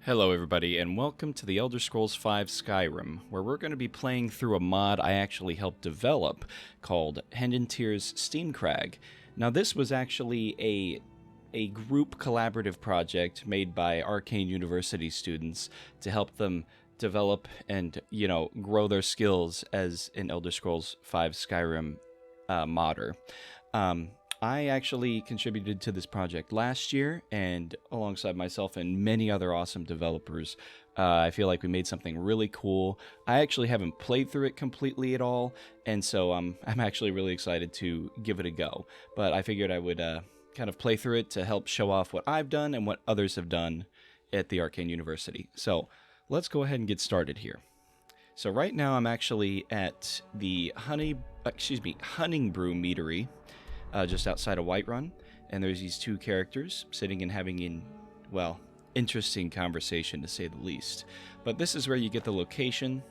Hello everybody, and welcome to the Elder Scrolls V Skyrim, where we're going to be playing through a mod I actually helped develop called HENANTIR'S STEAMCRAG. Now this was actually a group collaborative project made by Arcane University students to help them develop and, grow their skills as an Elder Scrolls V Skyrim modder. I actually contributed to this project last year, and alongside myself and many other awesome developers, I feel like we made something really cool. I actually haven't played through it completely at all, and so I'm actually really excited to give it a go. But I figured I would kind of play through it to help show off what I've done and what others have done at the Arcane University. So let's go ahead and get started here. So right now I'm actually at the Hunting Brew Meadery, just outside of Whiterun, and there's these two characters sitting and having interesting conversation to say the least. But this is where you get the location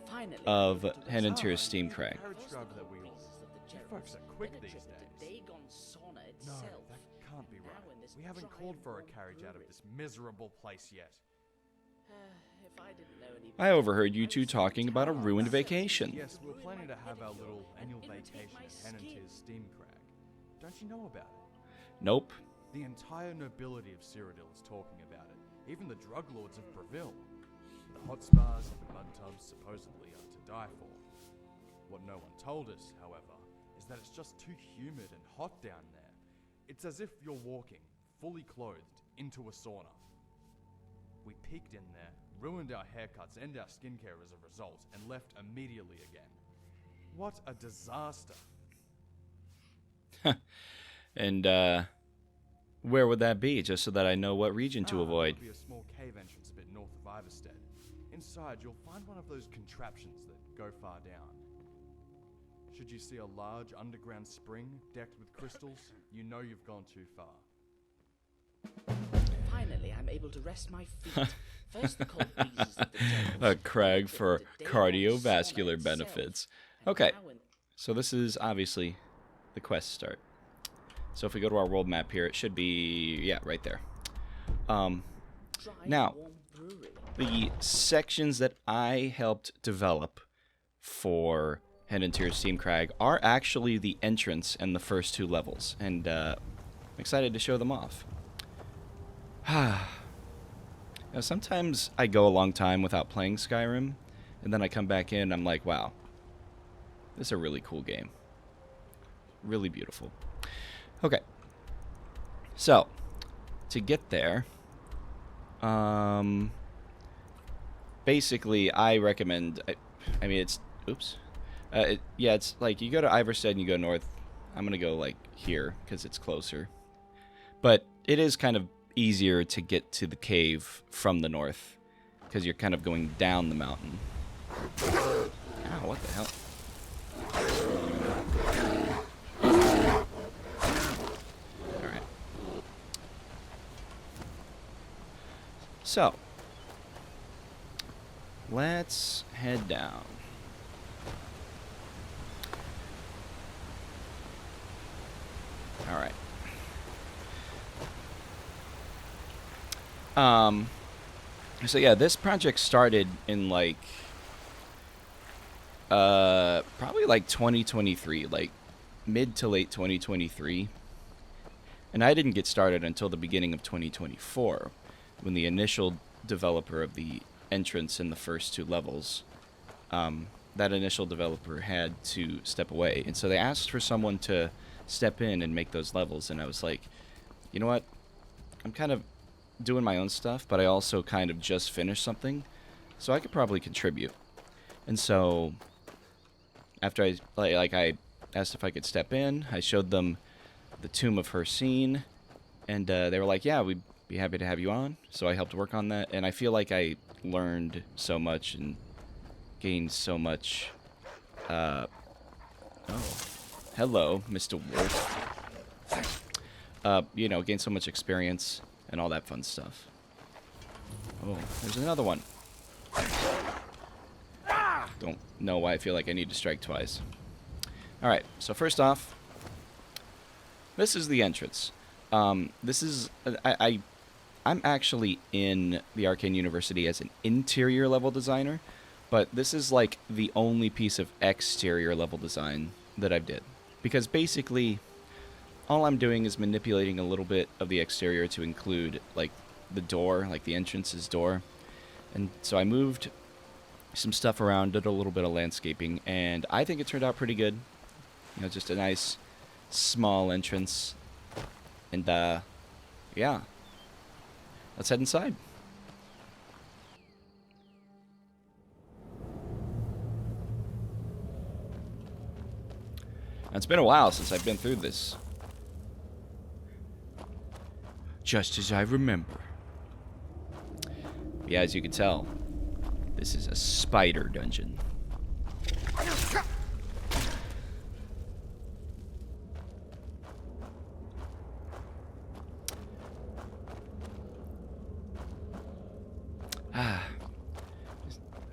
of HENANTIR'S STEAMCRAG. Folks are quick these days. No, that can't be right. We haven't called for a carriage out of this miserable place yet. I overheard you two talking about a ruined vacation. Yes, we're planning to have our little annual vacation at HENANTIR'S STEAMCRAG. Don't you know about it? Nope. The entire nobility of Cyrodiil is talking about it. Even the drug lords of Breville. The hot spas and the mud tubs supposedly are to die for. What no one told us, however, is that it's just too humid and hot down there. It's as if you're walking, fully clothed, into a sauna. We peeked in there, ruined our haircuts and our skincare as a result, and left immediately again. What a disaster. And, where would that be, just so that I know what region to avoid? There'll be a small cave entrance a bit north of Iverstead. Inside, you'll find one of those contraptions that go far down. Should you see a large underground spring decked with crystals, you know you've gone too far. Finally, I'm able to rest my feet. First the cold breezes of the jungles, A crag for then the day-long cardiovascular sauna benefits. itself, and Okay, now so this is obviously the quest start. So if we go to our world map here, it should be, yeah, right there. dry, Now, warm brewery. the sections that I helped develop for HENANTIR'S STEAMCRAG are actually the entrance and the first two levels, and I'm excited to show them off. Now, sometimes I go a long time without playing Skyrim, and then I come back in and I'm like, wow, this is a really cool game. Really beautiful. Okay, so to get there, basically I recommend, I mean it's, it's like you go to Iverstead and you go north. I'm going to go like here because it's closer. But it is kind of easier to get to the cave from the north because you're kind of going down the mountain. Ow, what the hell? Alright. So, let's head down. Alright. So yeah, this project started in like probably like 2023, like mid to late 2023. And I didn't get started until the beginning of 2024 when the initial developer of the entrance in the first two levels, that initial developer had to step away. And so they asked for someone to step in and make those levels, and I was like, you know what? I'm kind of doing my own stuff, but I also kind of just finished something, so I could probably contribute. And so after I asked if I could step in, I showed them the Tomb of Her scene, and they were like, yeah, we'd be happy to have you on. So I helped work on that, and I feel like I learned so much and gained so much. Oh, hello, Mr. Wolf. Gained so much experience and all that fun stuff. Oh, there's another one. Don't know why I feel like I need to strike twice. Alright, so first off, this is the entrance. This is... I'm actually in the Arcane University as an interior level designer, but this is like the only piece of exterior level design that I've did. Because basically, all I'm doing is manipulating a little bit of the exterior to include like the door, like the entrance's door. And so I moved some stuff around, did a little bit of landscaping, and I think it turned out pretty good. You know, just a nice small entrance. And yeah. Let's head inside. It's been a while since I've been through this. Just as I remember. Yeah, as you can tell, this is a spider dungeon.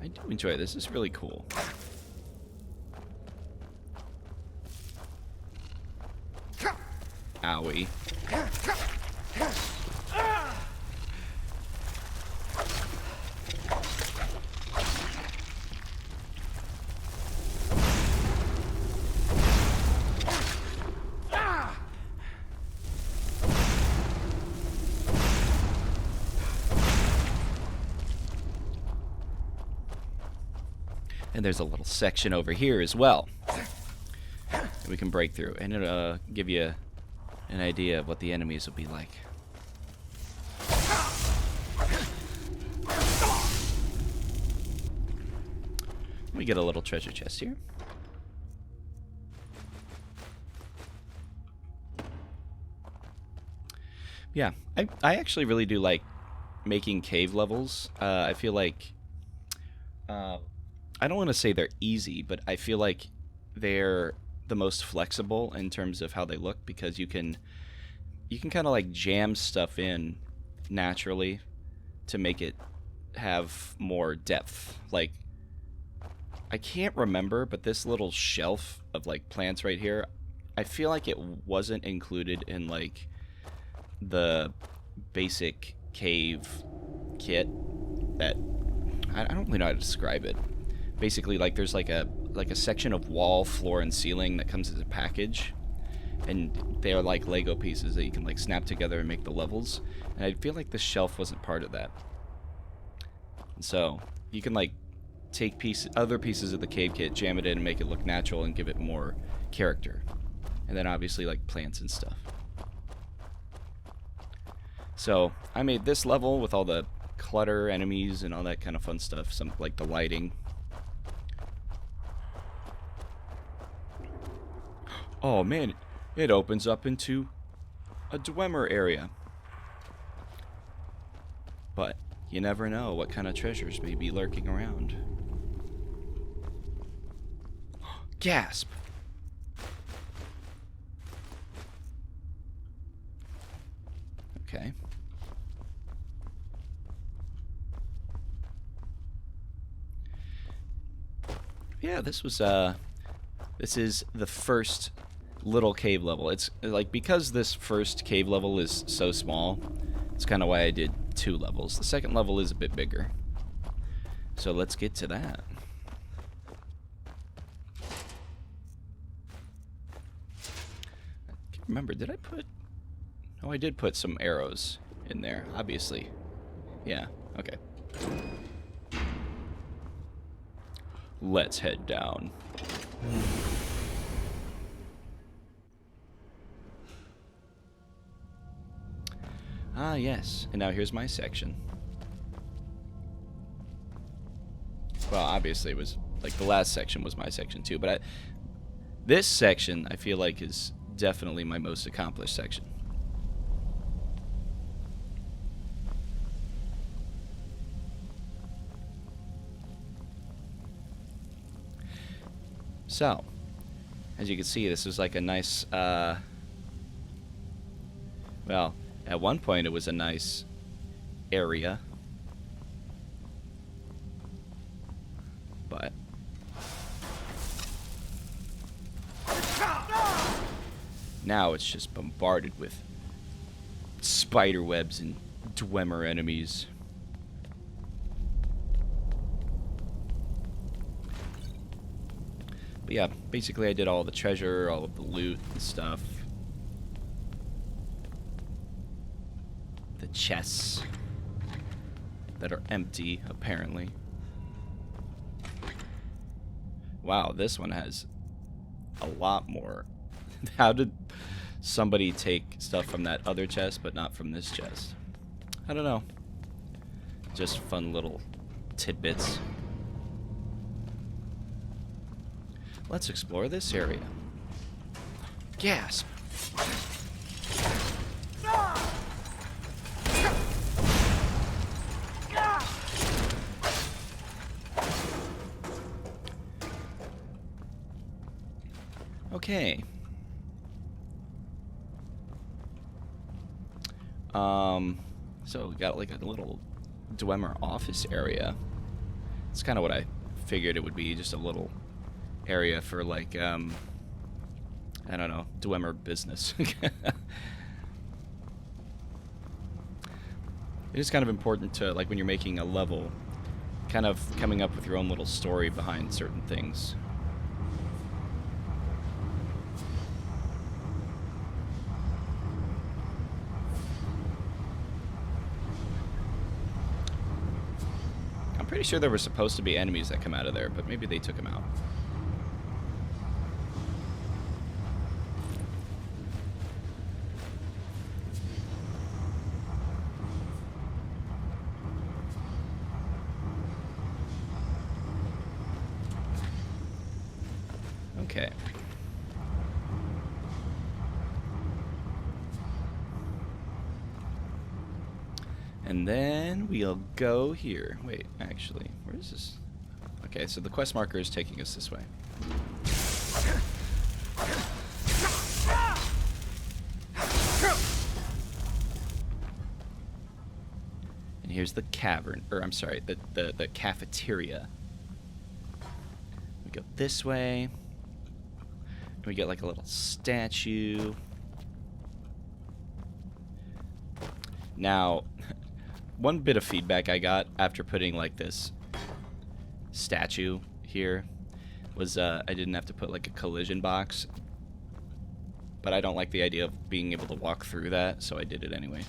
I do enjoy this. This is really cool. Owie. And there's a little section over here as well that we can break through, and it'll give you an idea of what the enemies will be like. We get a little treasure chest here. Yeah, I actually really do like making cave levels. I feel like I don't want to say they're easy, but I feel like they're the most flexible in terms of how they look, because you can kind of like jam stuff in naturally to make it have more depth. Like, I can't remember, but this little shelf of like plants right here, I feel like it wasn't included in like the basic cave kit. That I don't really know how to describe it. Basically, like, there's like a section of wall, floor, and ceiling that comes as a package, and they are like Lego pieces that you can like snap together and make the levels. And I feel like the shelf wasn't part of that. And so you can like take other pieces of the cave kit, jam it in, and make it look natural and give it more character. And then obviously like plants and stuff. So I made this level with all the clutter, enemies, and all that kind of fun stuff. Some like the lighting. Oh man, it opens up into a Dwemer area. But you never know what kind of treasures may be lurking around. Gasp! Okay. Yeah, this is the first little cave level. It's like, because this first cave level is so small, it's kind of why I did 2 levels. The second level is a bit bigger. So let's get to that. I can't remember, did I put... Oh, I did put some arrows in there, obviously. Yeah, okay. Let's head down. Ah, yes. And now here's my section. Well, obviously it was, like, the last section was my section too, but this section, I feel like, is definitely my most accomplished section. So, as you can see, this is like a nice, well, at one point it was a nice area, but now it's just bombarded with spider webs and Dwemer enemies. But yeah, basically I did all the treasure, all of the loot and stuff. The chests that are empty, apparently. Wow, this one has a lot more. How did somebody take stuff from that other chest but not from this chest? I don't know. Just fun little tidbits. Let's explore this area. Gasp! Okay. So we got like a little Dwemer office area. It's kind of what I figured it would be, just a little area for like, I don't know, Dwemer business. It is kind of important to, like, when you're making a level, kind of coming up with your own little story behind certain things. I'm pretty sure there were supposed to be enemies that come out of there, but maybe they took them out. Okay. And then we'll go here. Wait, actually, where is this? Okay, so the quest marker is taking us this way. And here's the cavern, or I'm sorry, the cafeteria. We go this way. And we get like a little statue. Now, one bit of feedback I got after putting like this statue here was I didn't have to put like a collision box, but I don't like the idea of being able to walk through that, so I did it anyway.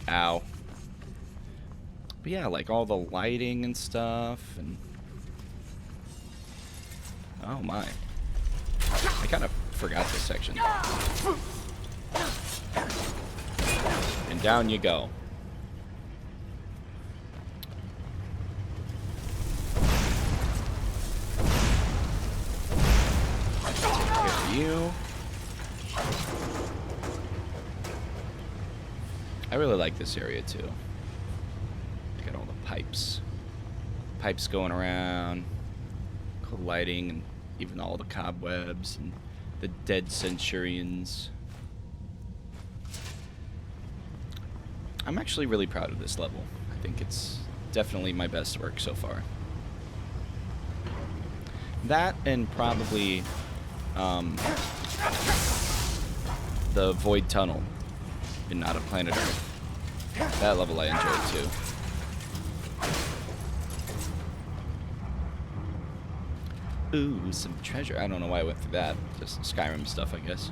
Ow. But yeah, like all the lighting and stuff, and oh my. I kind of forgot this section. And down you go. Here for you. I really like this area too. Look at all the pipes. Pipes going around. Cool lighting, and even all the cobwebs and the dead centurions. I'm actually really proud of this level. I think it's definitely my best work so far. That and probably the Void Tunnel in Not a Planet Earth. That level I enjoyed too. Ooh, some treasure. I don't know why I went through that. Just Skyrim stuff, I guess.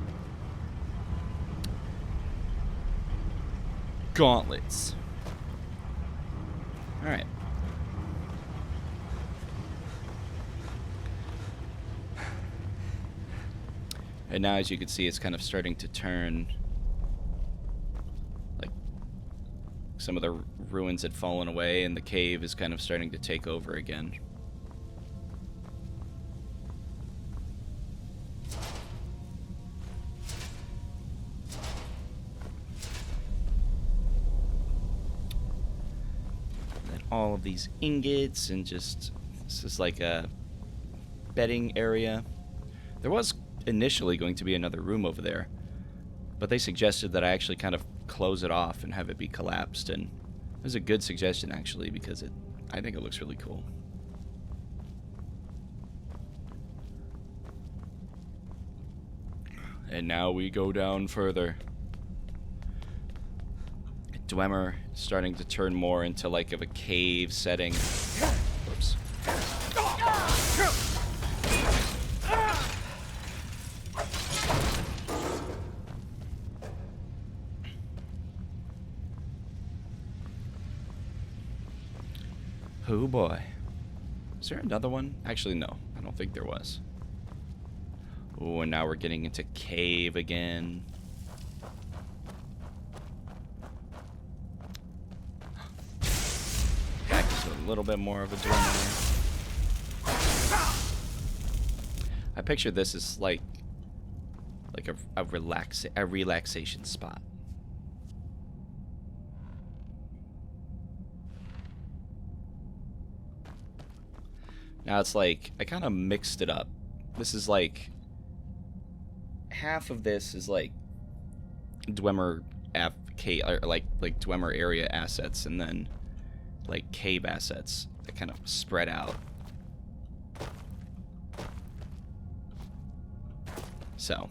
Gauntlets. Alright. And now, as you can see, it's kind of starting to turn. Like, some of the ruins had fallen away, and the cave is kind of starting to take over again. All of these ingots, and just, this is like a bedding area. There was initially going to be another room over there, but they suggested that I actually kind of close it off and have it be collapsed, and it was a good suggestion actually, because I think it looks really cool. And now we go down further. Dwemer starting to turn more into like of a cave setting. Whoops. Oh boy. Is there another one? Actually, no. I don't think there was. Oh, and now we're getting into cave again. Back into a little bit more of a Dwemer. I picture this as like a relaxation spot. Now it's like I kind of mixed it up. This is like half of this is like Dwemer like Dwemer area assets, and then like cave assets that kind of spread out. So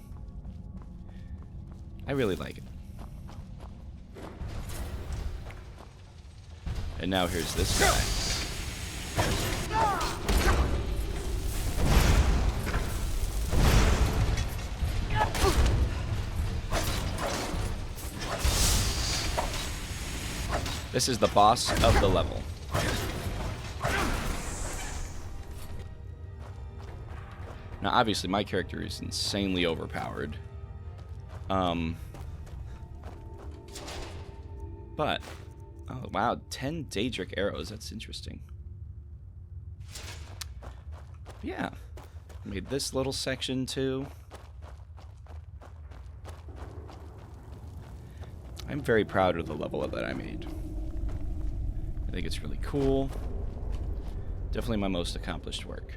I really like it. And now here's this guy. This is the boss of the level. Now, obviously, my character is insanely overpowered. But, oh wow, 10 Daedric arrows. That's interesting. Yeah, made this little section too. I'm very proud of the level that I made. I think it's really cool. Definitely my most accomplished work.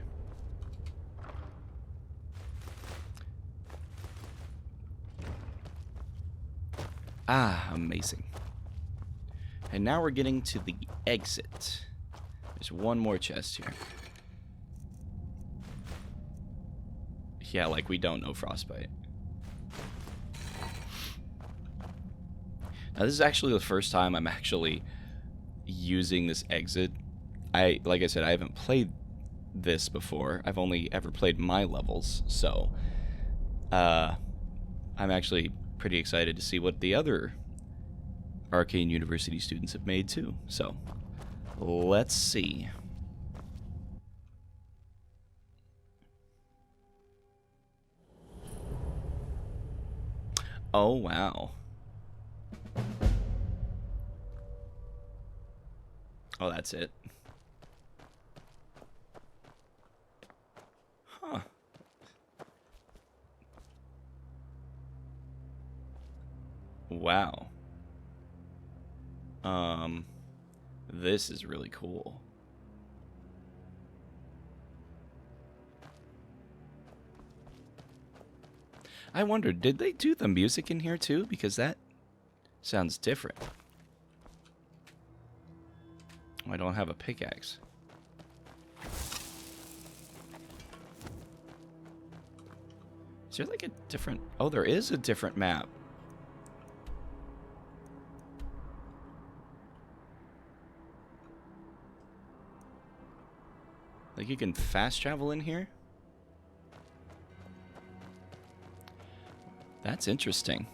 Ah, amazing. And now we're getting to the exit. There's one more chest here. Yeah, like we don't know Frostbite. Now this is actually the first time I'm actually using this exit. Like I said, I haven't played this before. I've only ever played my levels, so I'm actually pretty excited to see what the other Arcane University students have made too. So let's see. Oh wow. Oh, that's it. Huh. Wow. This is really cool. I wonder, did they do the music in here too? Because that sounds different. I don't have a pickaxe. Is there like a different... Oh, there is a different map. Like you can fast travel in here? That's interesting.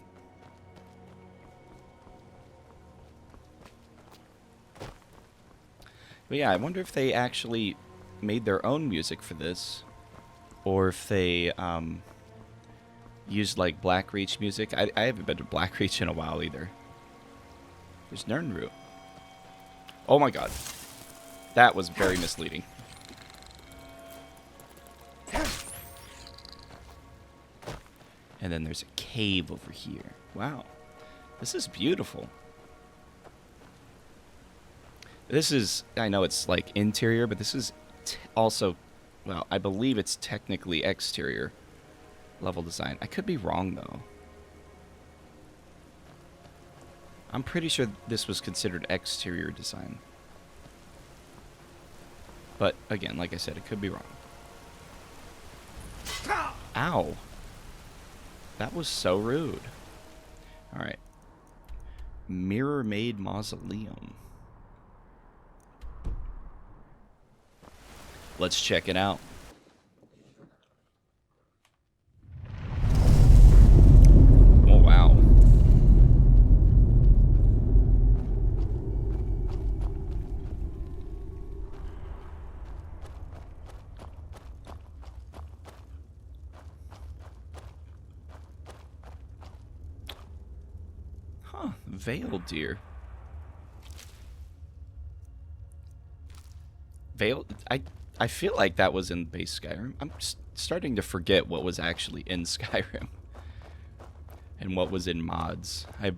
But yeah, I wonder if they actually made their own music for this, or if they used like Blackreach music. I haven't been to Blackreach in a while either. There's Nernroot. Oh my god. That was very misleading. And then there's a cave over here. Wow. This is beautiful. This is, I know it's like interior, but this is also, well, I believe it's technically exterior level design. I could be wrong, though. I'm pretty sure this was considered exterior design. But, again, like I said, it could be wrong. Ow. That was so rude. Alright. Mirror-made mausoleum. Let's check it out. Oh, wow. Huh, veiled deer. Veiled... I feel like that was in base Skyrim. I'm starting to forget what was actually in Skyrim. And what was in mods. I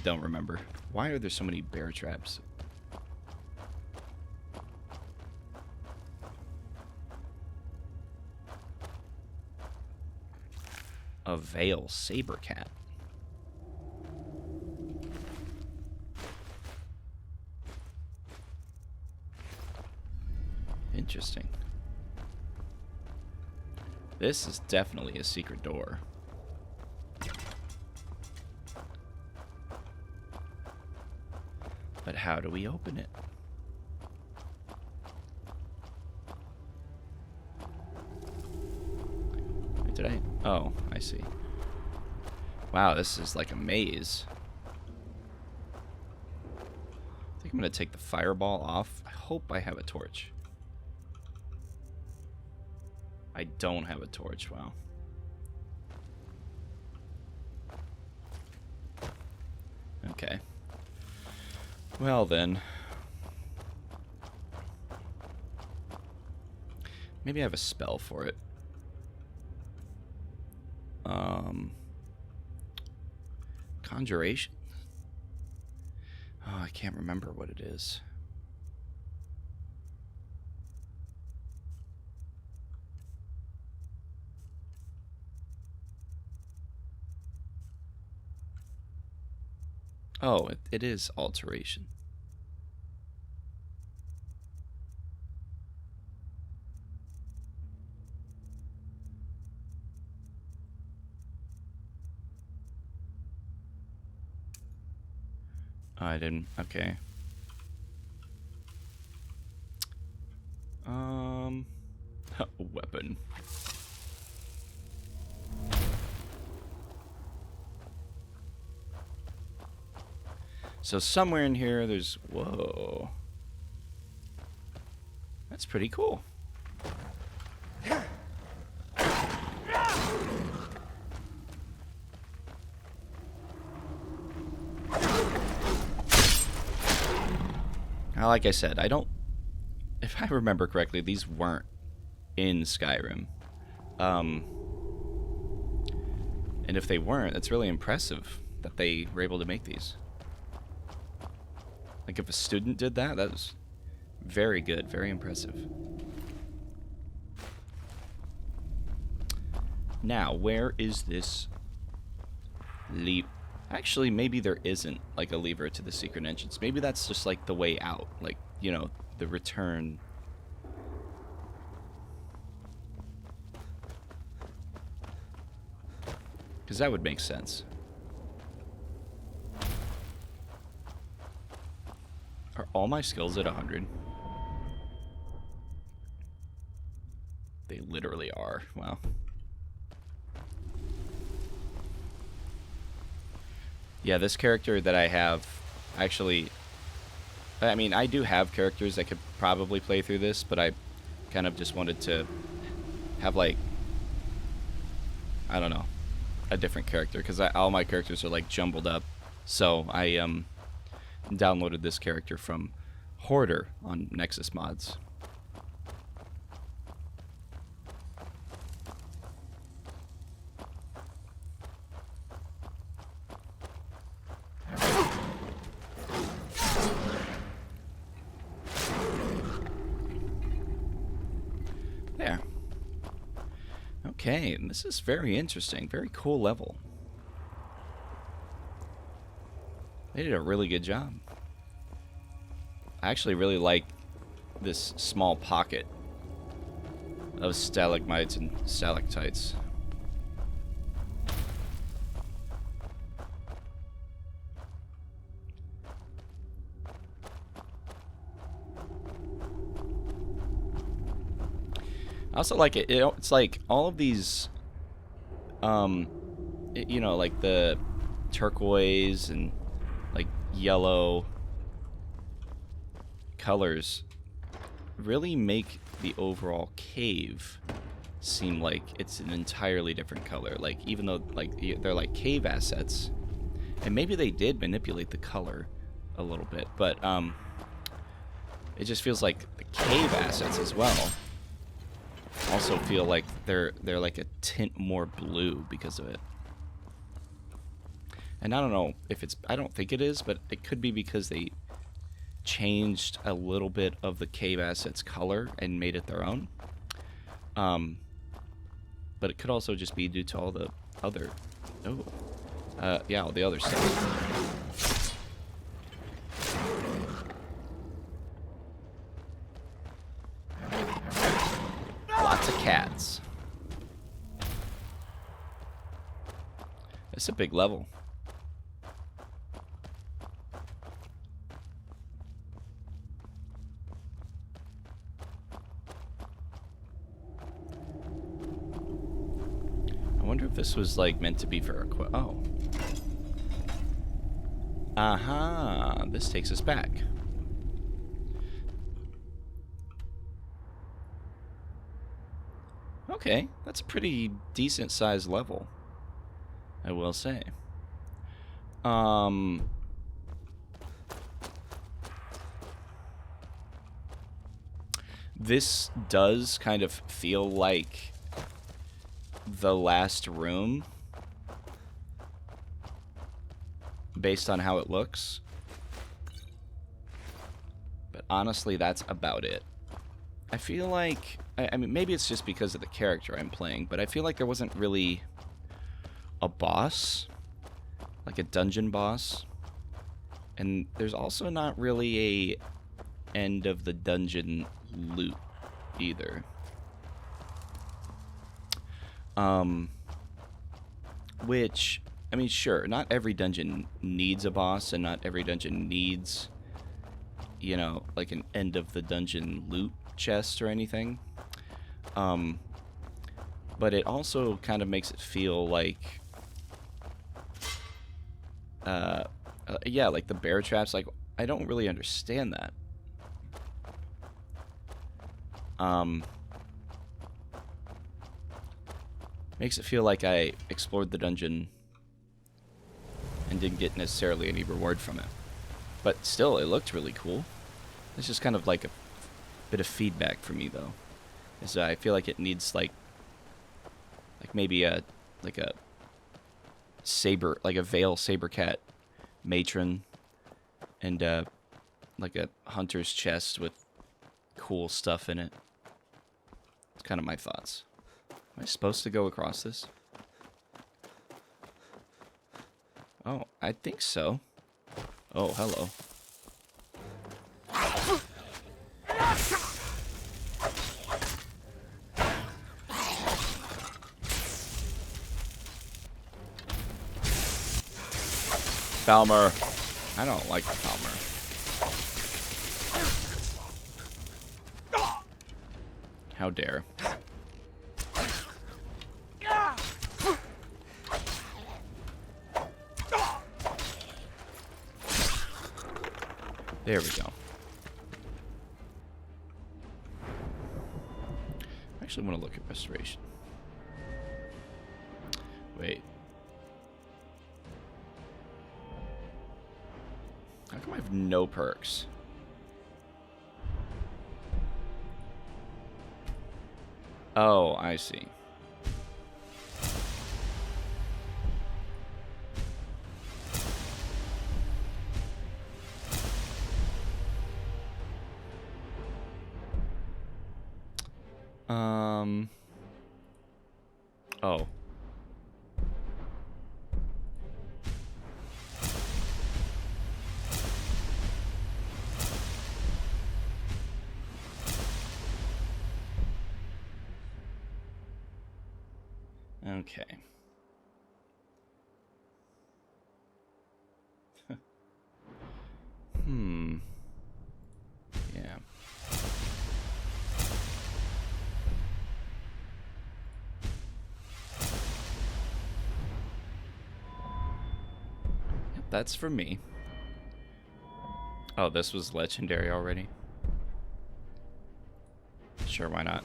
don't remember. Why are there so many bear traps? A Veil saber cat. Interesting. This is definitely a secret door. But how do we open it? Wait, did I? Oh, I see. Wow, this is like a maze. I think I'm going to take the fireball off. I hope I have a torch. I don't have a torch, wow. Okay. Well then. Maybe I have a spell for it. Conjuration? Oh, I can't remember what it is. Oh, it is alteration. Oh, I didn't. Okay. Weapon. So somewhere in here there's... Whoa. That's pretty cool. Now, like I said, I don't... If I remember correctly, these weren't in Skyrim. And if they weren't, it's really impressive that they were able to make these. Like, if a student did that, that was very good, very impressive. Now, where is this leap? Actually, maybe there isn't, like, a lever to the secret entrance. Maybe that's just, like, the way out. Like, you know, the return. Because that would make sense. Are all my skills at 100? They literally are. Wow. Yeah, this character that I have, actually, I mean, I do have characters that could probably play through this, but I kind of just wanted to have, like, I don't know, a different character, because all my characters are, like, jumbled up. So I downloaded this character from Hoarder on Nexus Mods. There. Okay, and this is very interesting, very cool level. They did a really good job. I actually really like this small pocket of stalagmites and stalactites. I also like it. It's like all of these, you know, like the turquoise and like yellow colors really make the overall cave seem like it's an entirely different color. Like, even though like they're like cave assets, and maybe they did manipulate the color a little bit, but it just feels like the cave assets as well also feel like they're like a tint more blue because of it. And I don't know if it's, I don't think it is, but it could be because they changed a little bit of the cave assets color and made it their own. But it could also just be due to all the other, yeah, all the other stuff. Lots of cats. It's a big level. I wonder if this was like meant to be for a oh. Aha, this takes us back. Okay, that's a pretty decent sized level, I will say. This does kind of feel like the last room based on how it looks, but honestly that's about it. I feel like, I mean, maybe it's just because of the character I'm playing, but I feel like there wasn't really a boss, like a dungeon boss, and there's also not really a end of the dungeon loot either. Which, I mean, sure, not every dungeon needs a boss, and not every dungeon needs, you know, like an end of the dungeon loot chest or anything. But it also kind of makes it feel like, yeah, like the bear traps, like, I don't really understand that. Makes it feel like I explored the dungeon and didn't get necessarily any reward from it. But still, it looked really cool. It's just kind of like a bit of feedback for me, though. Is I feel like it needs like maybe a saber, like a Veil Sabercat matron, and like a hunter's chest with cool stuff in it. It's kind of my thoughts. Am I supposed to go across this? Oh, I think so. Oh, hello. Falmer. I don't like Falmer. How dare. There we go. I actually want to look at restoration. Wait. How come I have no perks? Oh, I see. Oh. Okay. Yeah. that's for me. Oh, this was legendary already? Sure, why not?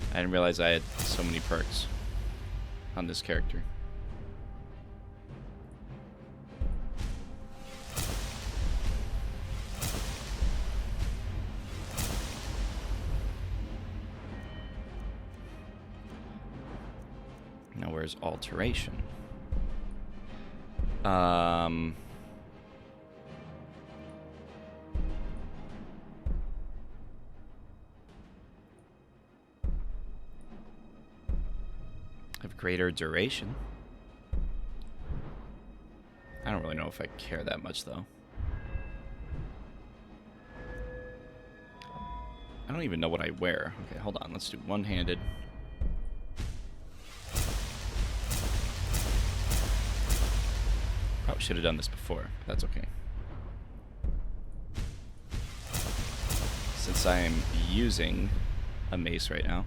I didn't realize I had so many perks on this character. Now where's alteration? Have greater duration. I don't really know if I care that much though. I don't even know what I wear. Okay, hold on. Let's do one-handed. Probably should have done this before. But that's okay. Since I am using a mace right now.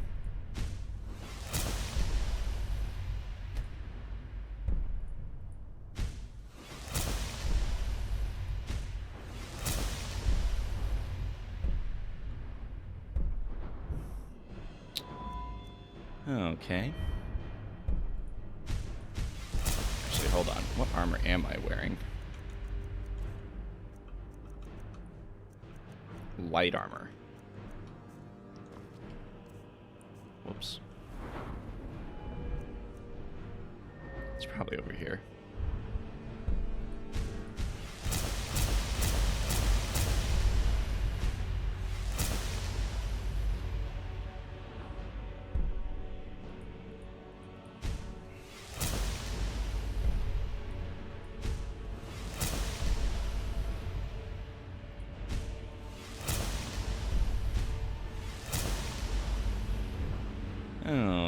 Okay. Actually, hold on. What armor am I wearing? Light armor. Whoops. It's probably over here.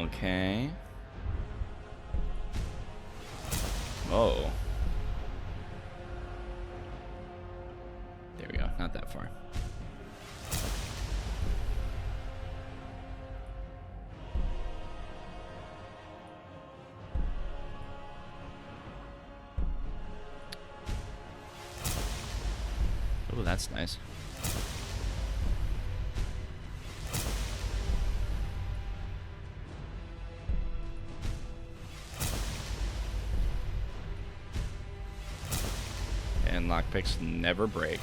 Okay. Oh. There we go. Not that far. Oh, that's nice. And lockpicks never break.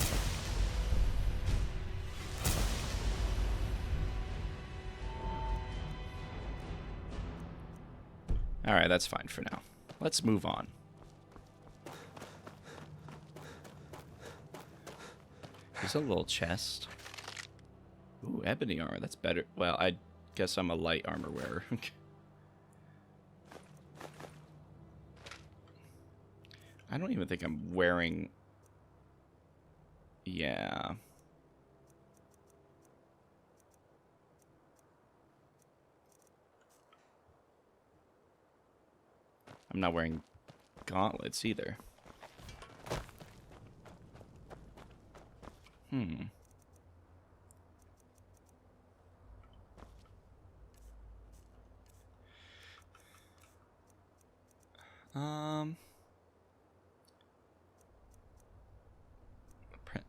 Alright, that's fine for now. Let's move on. There's a little chest. Ooh, ebony armor. That's better. Well, I guess I'm a light armor wearer. I don't even think I'm wearing... Yeah. I'm not wearing gauntlets either.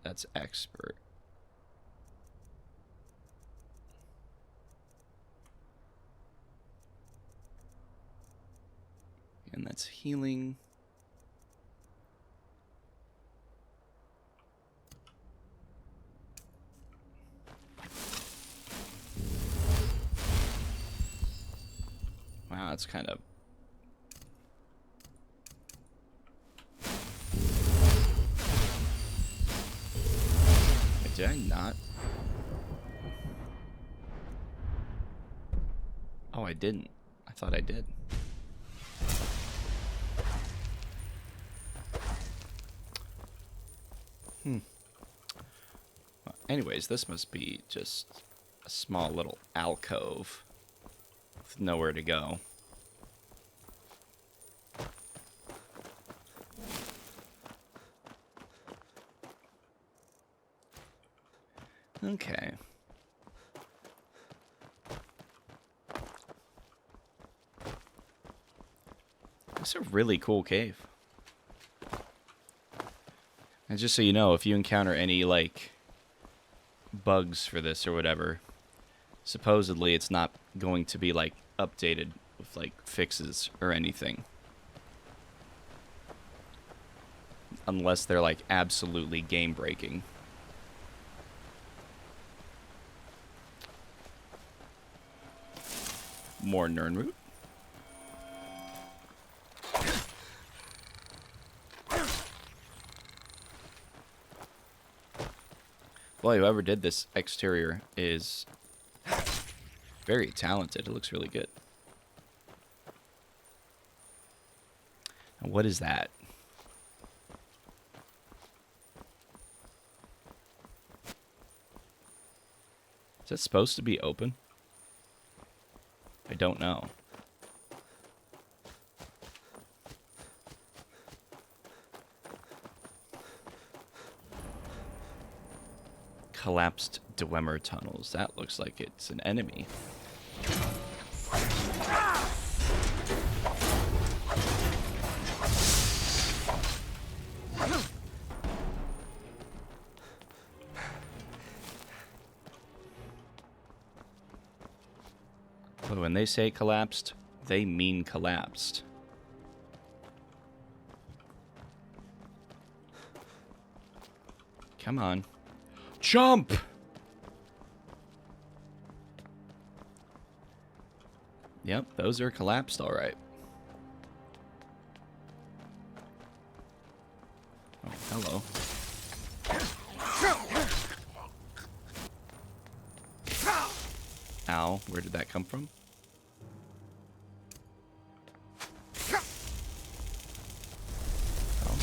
That's expert. And that's healing. Wow, that's kind of... Did I not? Oh, I didn't. I thought I did. Well, anyways, this must be just a small little alcove with nowhere to go. Okay. It's a really cool cave. And just so you know, if you encounter any, like, bugs for this or whatever, supposedly it's not going to be, like, updated with, like, fixes or anything. Unless they're, like, absolutely game-breaking. More Nernroot. Boy, whoever did this exterior is very talented. It looks really good. And what is that? Is that supposed to be open? I don't know. Collapsed Dwemer tunnels. That looks like it's an enemy. But when they say collapsed, they mean collapsed. Come on. Jump! Yep, those are collapsed, all right. Oh, hello. Ow, where did that come from?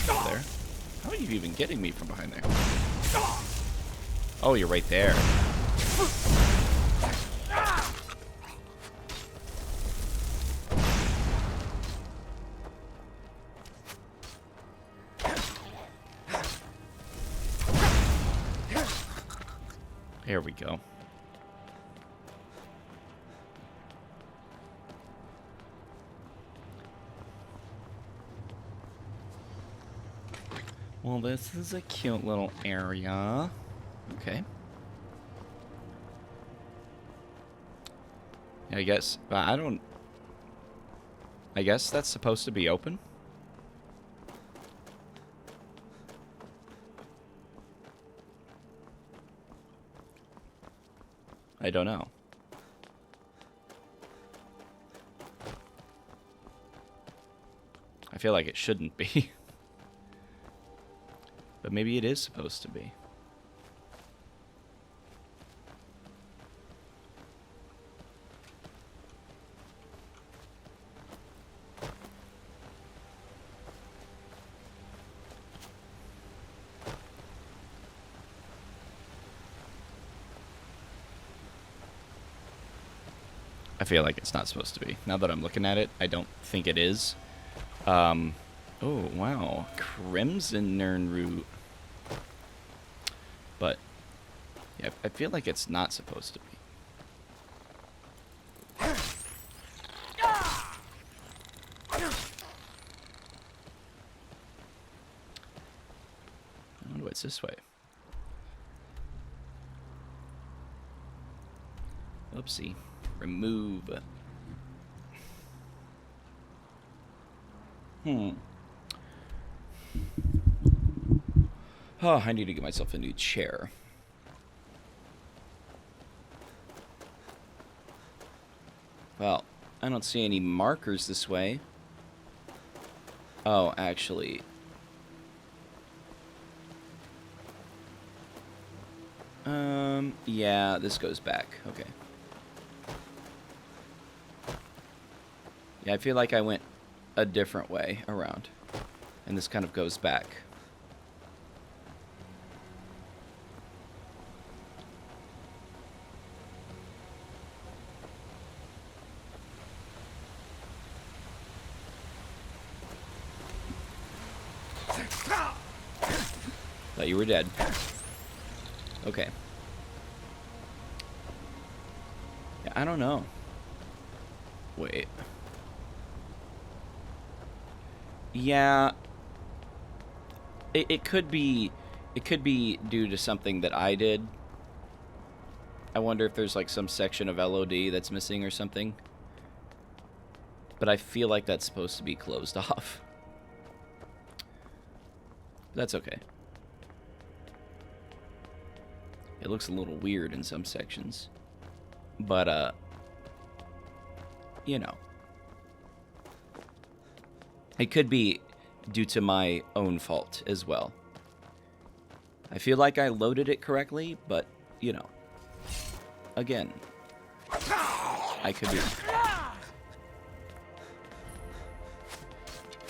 Oh, there. How are you even getting me from behind there? Oh, you're right there. There we go. Well, this is a cute little area. Okay. I guess, but I don't... I guess that's supposed to be open? I don't know. I feel like it shouldn't be. But maybe it is supposed to be. I feel like it's not supposed to be. Now that I'm looking at it, I don't think it is. Oh, wow. Crimson Nernroot. But, yeah, I feel like it's not supposed to be. I wonder what's this way. Oopsie. Remove. Oh, I need to get myself a new chair. Well, I don't see any markers this way. Oh, actually. Yeah, this goes back. Okay. Yeah, I feel like I went a different way around. And this kind of goes back. Thought you were dead. Okay. Yeah, I don't know. Wait. Yeah. It could be due to something that I did. I wonder if there's like some section of LOD that's missing or something. But I feel like that's supposed to be closed off. That's okay. It looks a little weird in some sections. But, you know. It could be due to my own fault as well. I feel like I loaded it correctly, but, you know. Again, I could be.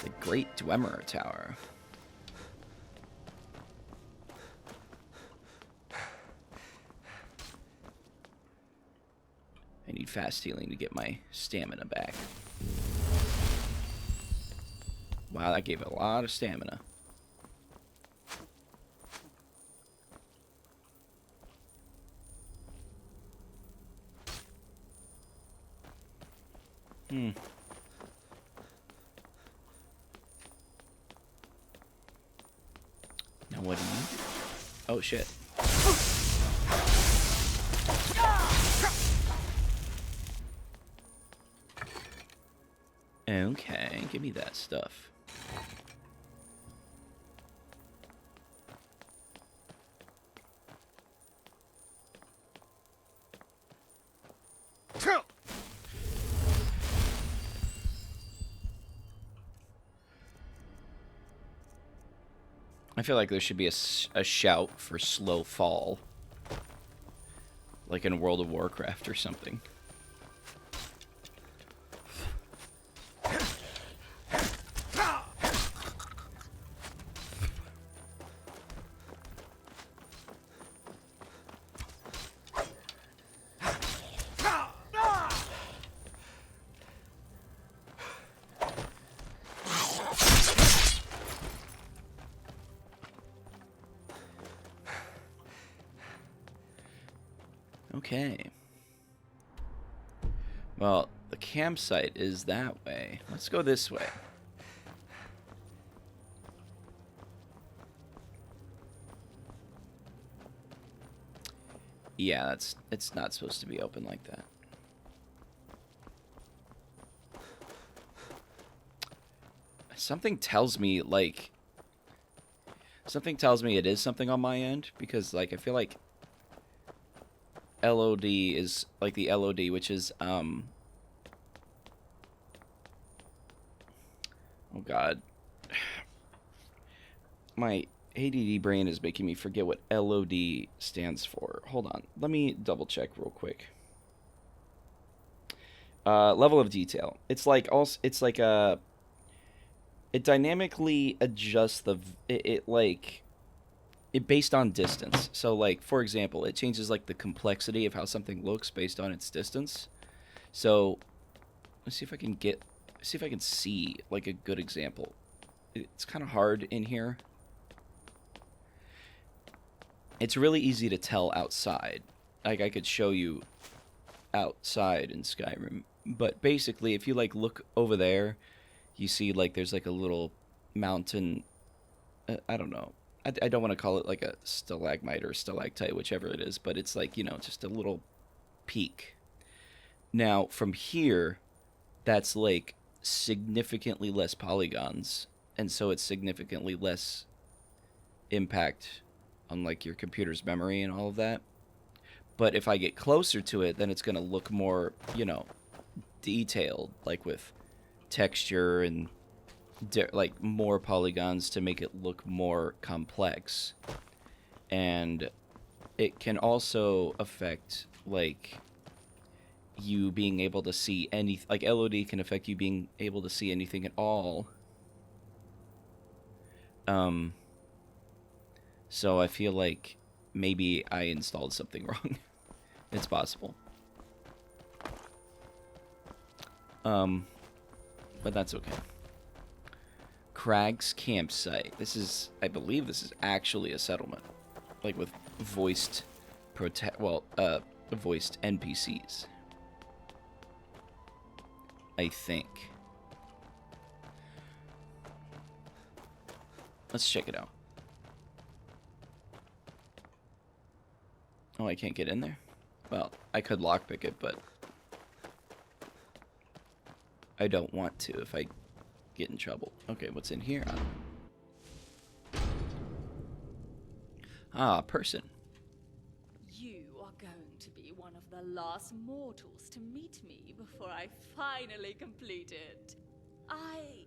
The Great Dwemer Tower. I need fast healing to get my stamina back. Wow, that gave a lot of stamina. Now what do you need? Oh shit. Okay, give me that stuff. I feel like there should be a shout for slow fall. Like in World of Warcraft or something. Okay. Well, the campsite is that way. Let's go this way. Yeah, it's not supposed to be open like that. Something tells me, like... Something tells me it is something on my end, because, like, I feel like... LOD is like the LOD, which is oh god, my ADD brain is making me forget what LOD stands for. Hold on, let me double check real quick. Level of detail. It's like also it dynamically adjusts it based on distance. So, like, for example, it changes, like, the complexity of how something looks based on its distance. So, let's see if I can see, like, a good example. It's kind of hard in here. It's really easy to tell outside. Like, I could show you outside in Skyrim. But basically, if you, like, look over there, you see, like, there's, like, a little mountain. I don't know. I don't want to call it like a stalagmite or stalactite, whichever it is, but it's like, you know, just a little peak. Now, from here, that's like significantly less polygons, and so it's significantly less impact on like your computer's memory and all of that. But if I get closer to it, then it's going to look more, you know, detailed, like with texture and like more polygons to make it look more complex. And it can also affect like you being able to see any, like LOD can affect you being able to see anything at all. So I feel like maybe I installed something wrong. It's possible. But that's okay. Crag's campsite. This is, I believe this is actually a settlement. Like with voiced voiced NPCs. I think. Let's check it out. Oh, I can't get in there? Well, I could lockpick it, but I don't want to if I get in trouble. Okay, what's in here? Ah, person. You are going to be one of the last mortals to meet me before I finally complete it. I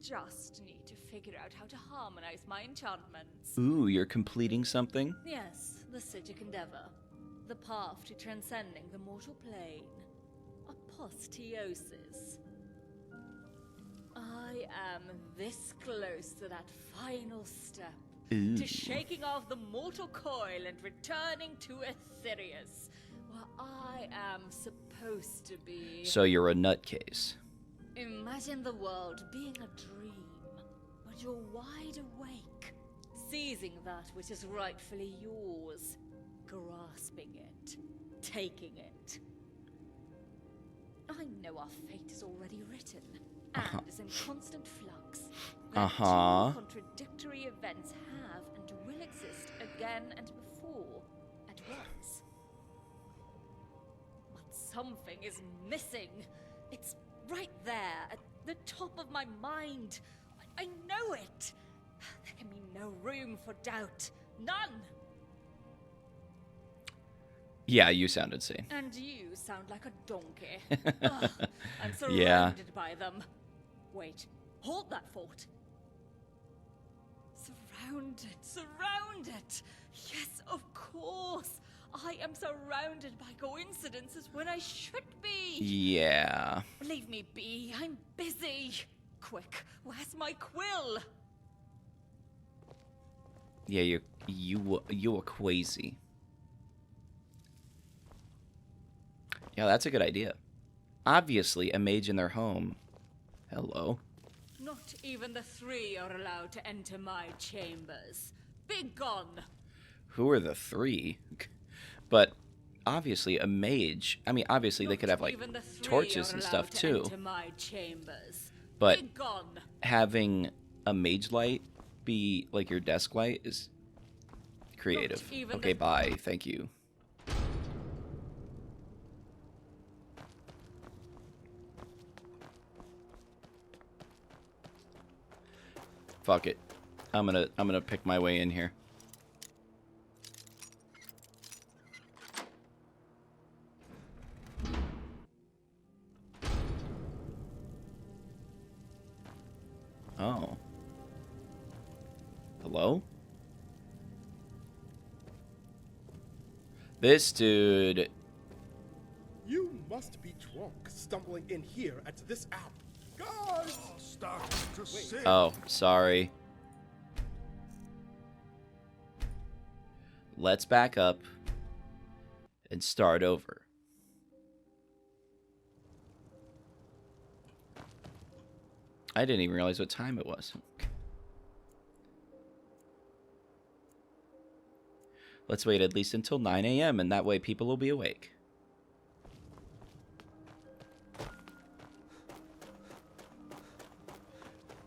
just need to figure out how to harmonize my enchantments. Ooh, you're completing something? Yes, the Citic Endeavor. The path to transcending the mortal plane. Apotheosis. I am this close to that final step. Ooh. To shaking off the mortal coil and returning to Aetherius, where I am supposed to be. So you're a nutcase. Imagine the world being a dream, but you're wide awake, seizing that which is rightfully yours, grasping it, taking it. I know our fate is already written, and is in constant flux. That two contradictory events have and will exist again and before, at once. But something is missing. It's right there, at the top of my mind. I know it. There can be no room for doubt. None. Yeah, you sound insane. And you sound like a donkey. Ugh, I'm surrounded Yeah. by them. Wait, hold that thought. Surrounded. Yes, of course. I am surrounded by coincidences when I should be. Yeah. Leave me be. I'm busy. Quick, where's my quill? Yeah, you are crazy. Yeah, that's a good idea. Obviously, a mage in their home. Hello. Not even the three are allowed to enter my chambers. Be gone. Who are the three? But obviously, a mage. I mean, obviously they could have like Even the three torches are and allowed stuff to too. enter my chambers. But Be gone. having a mage light be like your desk light is creative. even Okay, the- bye. Thank you. Fuck it. I'm gonna pick my way in here. Oh. Hello? This dude. You must be drunk, stumbling in here at this hour. Guys! Starting to sing. Oh, sorry. Let's back up and start over. I didn't even realize what time it was. Let's wait at least until 9 a.m. and that way people will be awake.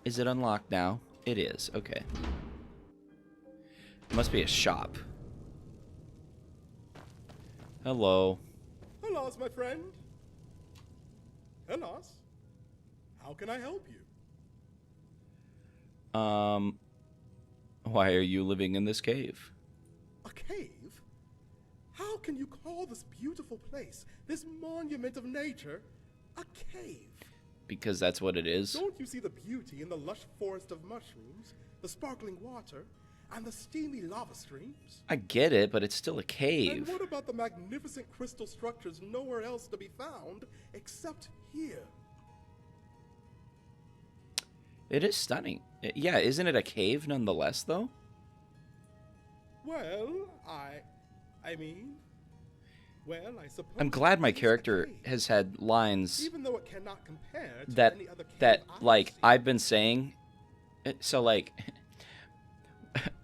Is it unlocked now? It is. Okay. It must be a shop. Hello. Hello, my friend. Hello. How can I help you? Why are you living in this cave? A cave? How can you call this beautiful place, this monument of nature, a cave? Because that's what it is. Don't you see the beauty in the lush forest of mushrooms, the sparkling water, and the steamy lava streams? I get it, but it's still a And cave. what about the magnificent crystal structures nowhere else to be found except here? It is stunning. Yeah, isn't it a cave nonetheless, though? Well, I mean, well, I suppose. I'm glad my it is a character cave, has had lines even though it cannot compare to that any other cave that I've like seen. I've been saying So like,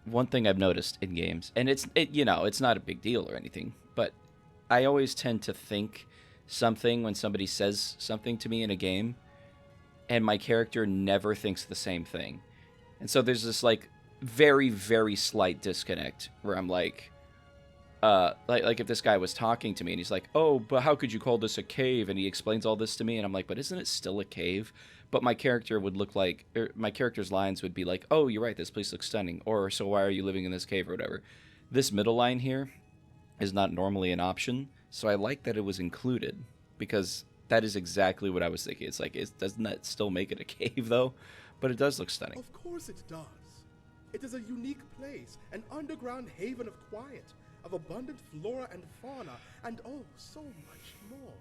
one thing I've noticed in games, and it's not a big deal or anything, but I always tend to think something when somebody says something to me in a game, and my character never thinks the same thing. And so there's this like very, very slight disconnect where I'm like if this guy was talking to me and he's like, "Oh, but how could you call this a cave?" And he explains all this to me, and I'm like, "But isn't it still a cave?" But my character would look like, my character's lines would be like, "Oh, you're right, this place looks stunning," or "So why are you living in this cave?" or whatever. This middle line here is not normally an option, so I like that it was included, because that is exactly what I was thinking. It's like, doesn't that still make it a cave though? But it does look stunning. Of course it does. It is a unique place, an underground haven of quiet, of abundant flora and fauna, and oh, so much more.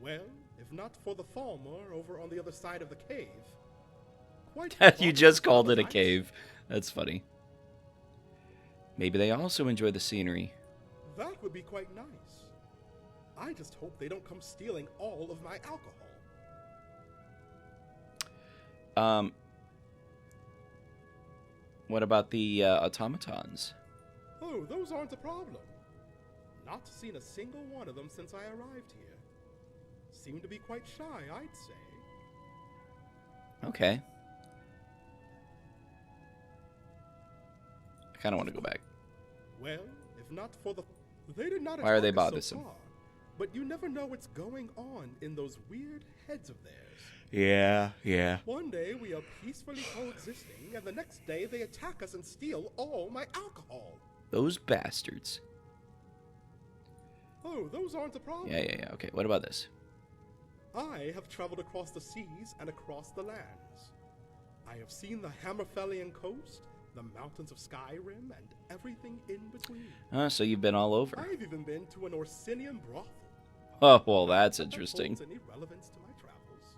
Well, if not for the farmer over on the other side of the cave. Quite You just called it a cave. That's funny. Maybe they also enjoy the scenery. That would be quite nice. I just hope they don't come stealing all of my alcohol. What about the automatons? Oh, those aren't a problem. Not seen a single one of them since I arrived here. Seem to be quite shy, I'd say. Okay. I kind of want to go back. Well, if not for the... They did not Why are they attack us bothersome? so far, but you never know what's going on in those weird heads of theirs. Yeah. One day we are peacefully coexisting, and the next day they attack us and steal all my alcohol. Those bastards. Oh, those aren't a problem. Yeah. Okay, what about this? I have traveled across the seas and across the lands. I have seen the Hammerfellian coast, the mountains of Skyrim, and everything in between. So you've been all over. I've even been to an Orsinian brothel. Oh, well, that's Not that interesting. holds any relevance to my travels.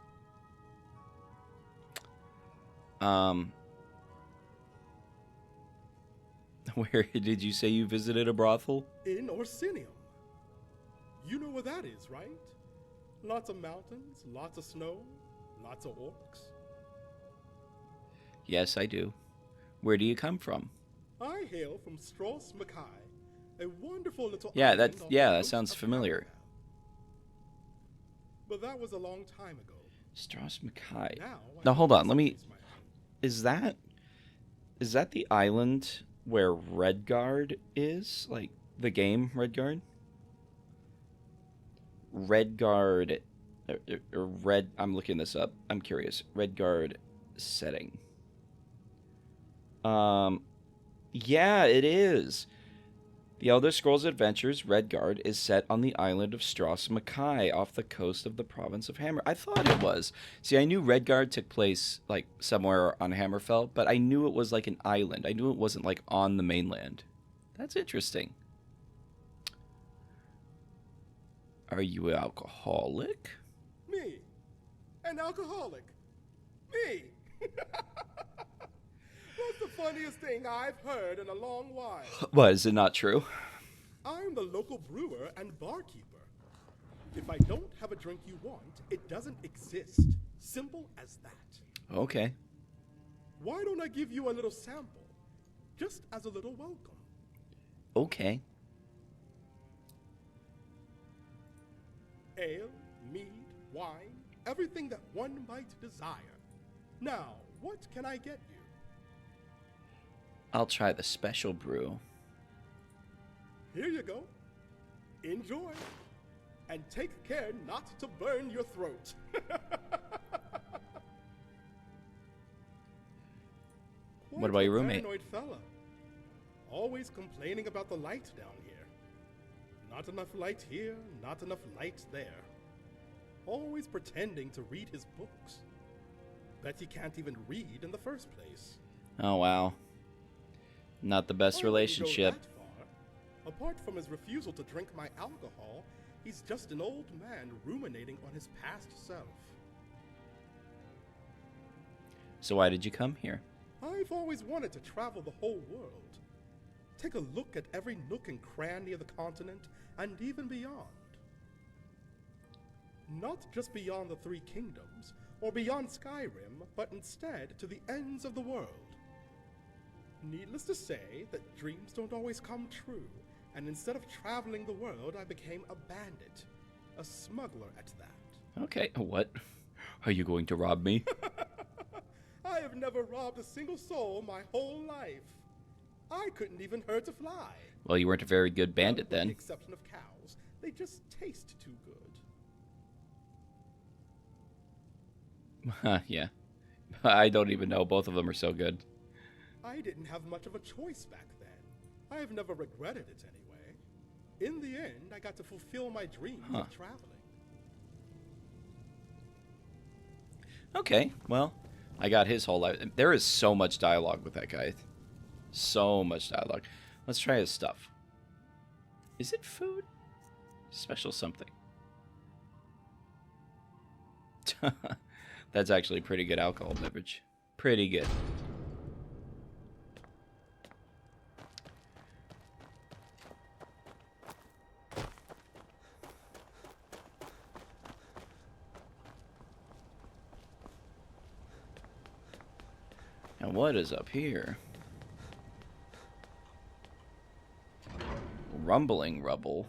Where did you say you visited a brothel? In Orsinium. You know where that is, right? Lots of mountains, lots of snow, lots of orcs. Yes, I do. Where do you come from? I hail from Stros Mackay, a wonderful little Yeah, island that on yeah, the that coast sounds of familiar. Canada. But that was a long time ago. Strauss Mackay. Now, Now hold on, let me. is my home. Is that the island where Redguard is? Like the game Redguard? Redguard or Red. I'm looking this up. I'm curious. Redguard setting. Yeah, it is. The Elder Scrolls Adventures Redguard is set on the island of Stros Mackay off the coast of the province of Hammer. I thought it was. See, I knew Redguard took place like somewhere on Hammerfell, but I knew it was like an island. I knew it wasn't like on the mainland. That's interesting. Are you an alcoholic? Me, an alcoholic. Me. That's the funniest thing I've heard in a long while. What, is it not true? I'm the local brewer and barkeeper. If I don't have a drink you want, it doesn't exist. Simple as that. Okay. Why don't I give you a little sample? Just as a little welcome. Okay. Ale, mead, wine, everything that one might desire. Now, what can I get you? I'll try the special brew. Here you go. Enjoy. And take care not to burn your throat. What about your roommate? Paranoid fella. Always complaining about the light down here. Not enough light here, not enough light there. Always pretending to read his books. Bet he can't even read in the first place. Oh, wow. Not the best I wouldn't go relationship. that far. Apart from his refusal to drink my alcohol, he's just an old man ruminating on his past self. So why did you come here? I've always wanted to travel the whole world. Take a look at every nook and cranny of the continent, and even beyond. Not just beyond the three kingdoms, or beyond Skyrim, but instead to the ends of the world. Needless to say that dreams don't always come true, and instead of traveling the world, I became a bandit. A smuggler at that. Okay, what? Are you going to rob me? I have never robbed a single soul my whole life. I couldn't even hurt a fly. Well, you weren't a very good bandit With the then. exception of cows. They just taste too good. Yeah. I don't even know. Both of them are so good. I didn't have much of a choice back then. I have never regretted it anyway. In the end, I got to fulfill my dreams of traveling. Okay, well, I got his whole life. There is so much dialogue with that guy. So much dialogue. Let's try his stuff. Is it food? Special something. That's actually pretty good alcohol beverage. Pretty good. And what is up here? Rumbling rubble.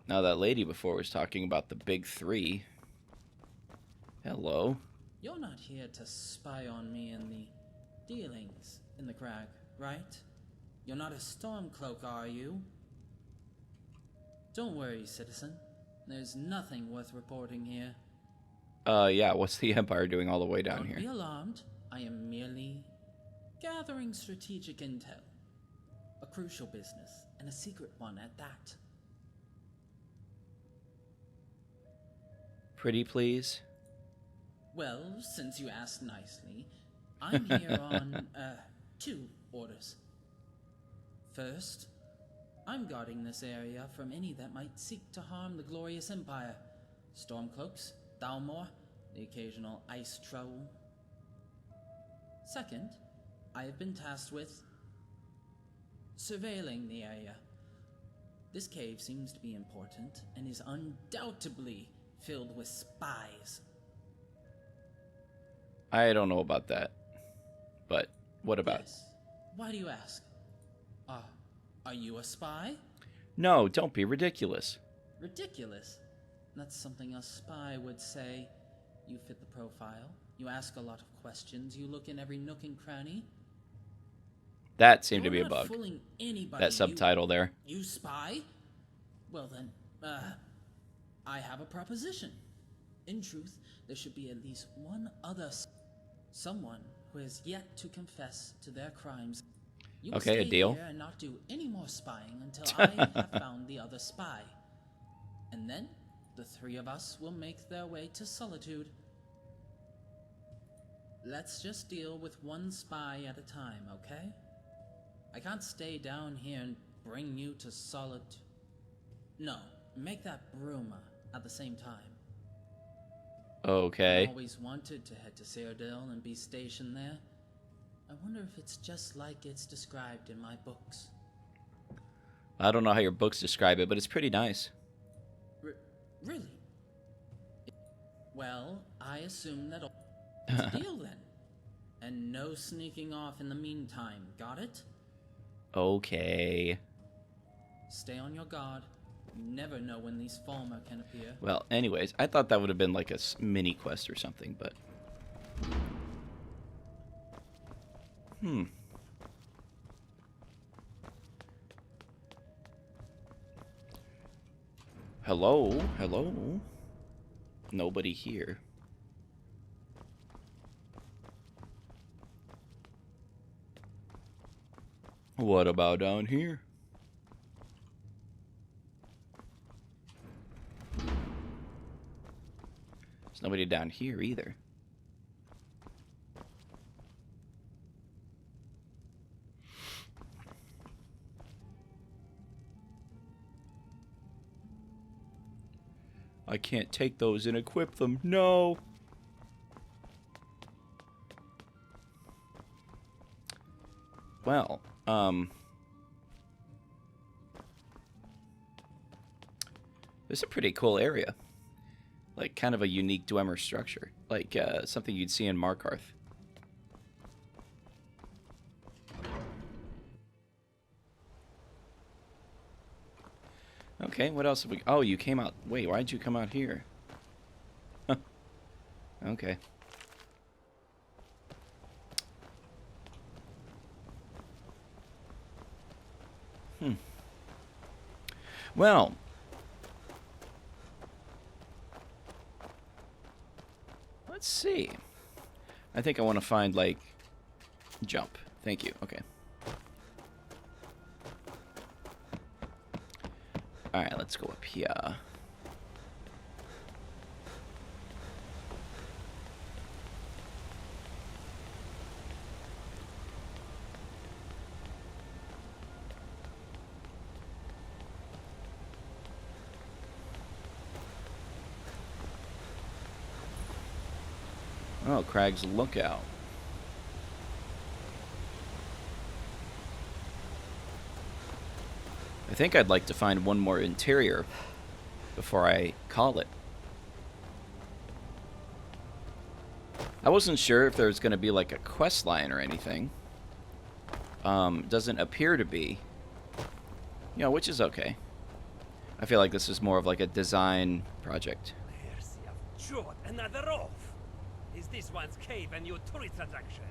Now that lady before was talking about the big three. Hello. You're not here to spy on me and the dealings in the crag, right? You're not a Stormcloak, are you? Don't worry, citizen. There's nothing worth reporting here. Yeah, what's the Empire doing all the way down Don't here? be alarmed. I am merely gathering strategic intel. A crucial business, and a secret one at that. Pretty please? Well, since you asked nicely, I'm here on, 2 orders. First, I'm guarding this area from any that might seek to harm the glorious Empire. Stormcloaks, Thalmor, the occasional ice troll. Second, I have been tasked with surveilling the area. This cave seems to be important and is undoubtedly filled with spies. I don't know about that. But what about? Yes. Why do you ask? Are you a spy? No, don't be ridiculous. Ridiculous. That's something a spy would say. You fit the profile. You ask a lot of questions. You look in every nook and cranny. That seemed to be You're a not bug. fooling anybody. That subtitle there. You spy? Well then, I have a proposition. In truth, there should be at least one other someone who has yet to confess to their crimes. You will Okay, a stay deal. here and not do any more spying until I have found the other spy. And then, the 3 of us will make their way to Solitude. Let's just deal with one spy at a time, okay? I can't stay down here and bring you to Solitude. No, make that Bruma at the same time. Okay. I always wanted to head to Cyrodiil and be stationed there. I wonder if it's just like it's described in my books. I don't know how your books describe it, but it's pretty nice. Really? Well, I assume that it's a deal then. And no sneaking off in the meantime, got it? Okay. Stay on your guard. Never know when these Falmer can appear. Well, anyways, I thought that would have been like a mini quest or something, but... Hello? Hello? Nobody here. What about down here? There's nobody down here either. I can't take those and equip them. No. Well, It's a pretty cool area. Like, kind of a unique Dwemer structure. Like, something you'd see in Markarth. Okay, what else have we... Oh, you came out... Wait, why'd you come out here? Huh. Okay. Well... Let's see. I think I want to find, like... Jump. Thank you. Okay. Alright, let's go up here. Oh, Crag's Lookout. I think I'd like to find one more interior before I call it. I wasn't sure if there was going to be like a quest line or anything. Doesn't appear to be. You know, which is okay. I feel like this is more of like a design project. Another off. Is this one's cave a new tourist attraction?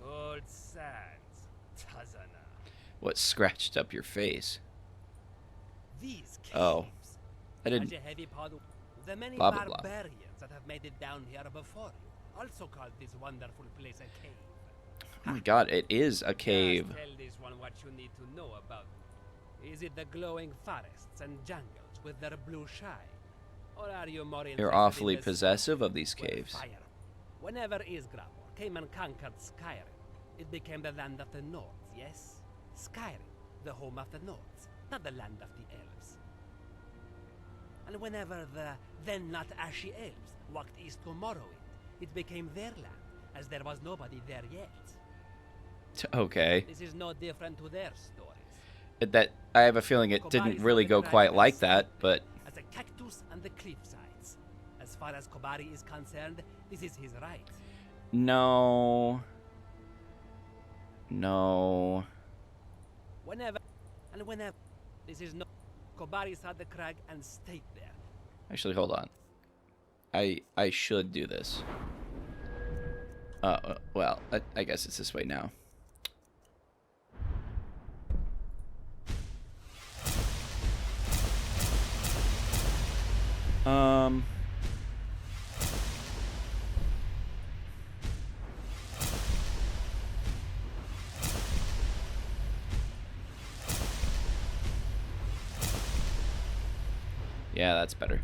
Cold sands, Tazana. What scratched up your face? These caves. Oh, I didn't. Such a heavy pod. The many Blah, blah, blah. barbarians that have made it down here before you also called this wonderful place a cave. Oh my god, it is a cave. Just tell this one what you need to know about it. Is it the glowing forests and jungles with their blue shine? Or are you more interested You're awfully in the possessive of these where caves. fire? Whenever Isgrabor came and conquered Skyrim, it became the land of the Nords, yes? Skyrim, the home of the Nords, not the land of the elves. And whenever the then not ashy elves walked east to Morrowind, it became their land, as there was nobody there yet. Okay. This is no different to their stories. That I have a feeling it didn't really go quite like that, but as a cactus on the cliff sides. As far as Kobari is concerned, this is his right. no. No. Whenever this is no Kobari saw the crag and stayed there. Actually, hold on. I should do this. Well, I guess it's this way now. Yeah, that's better.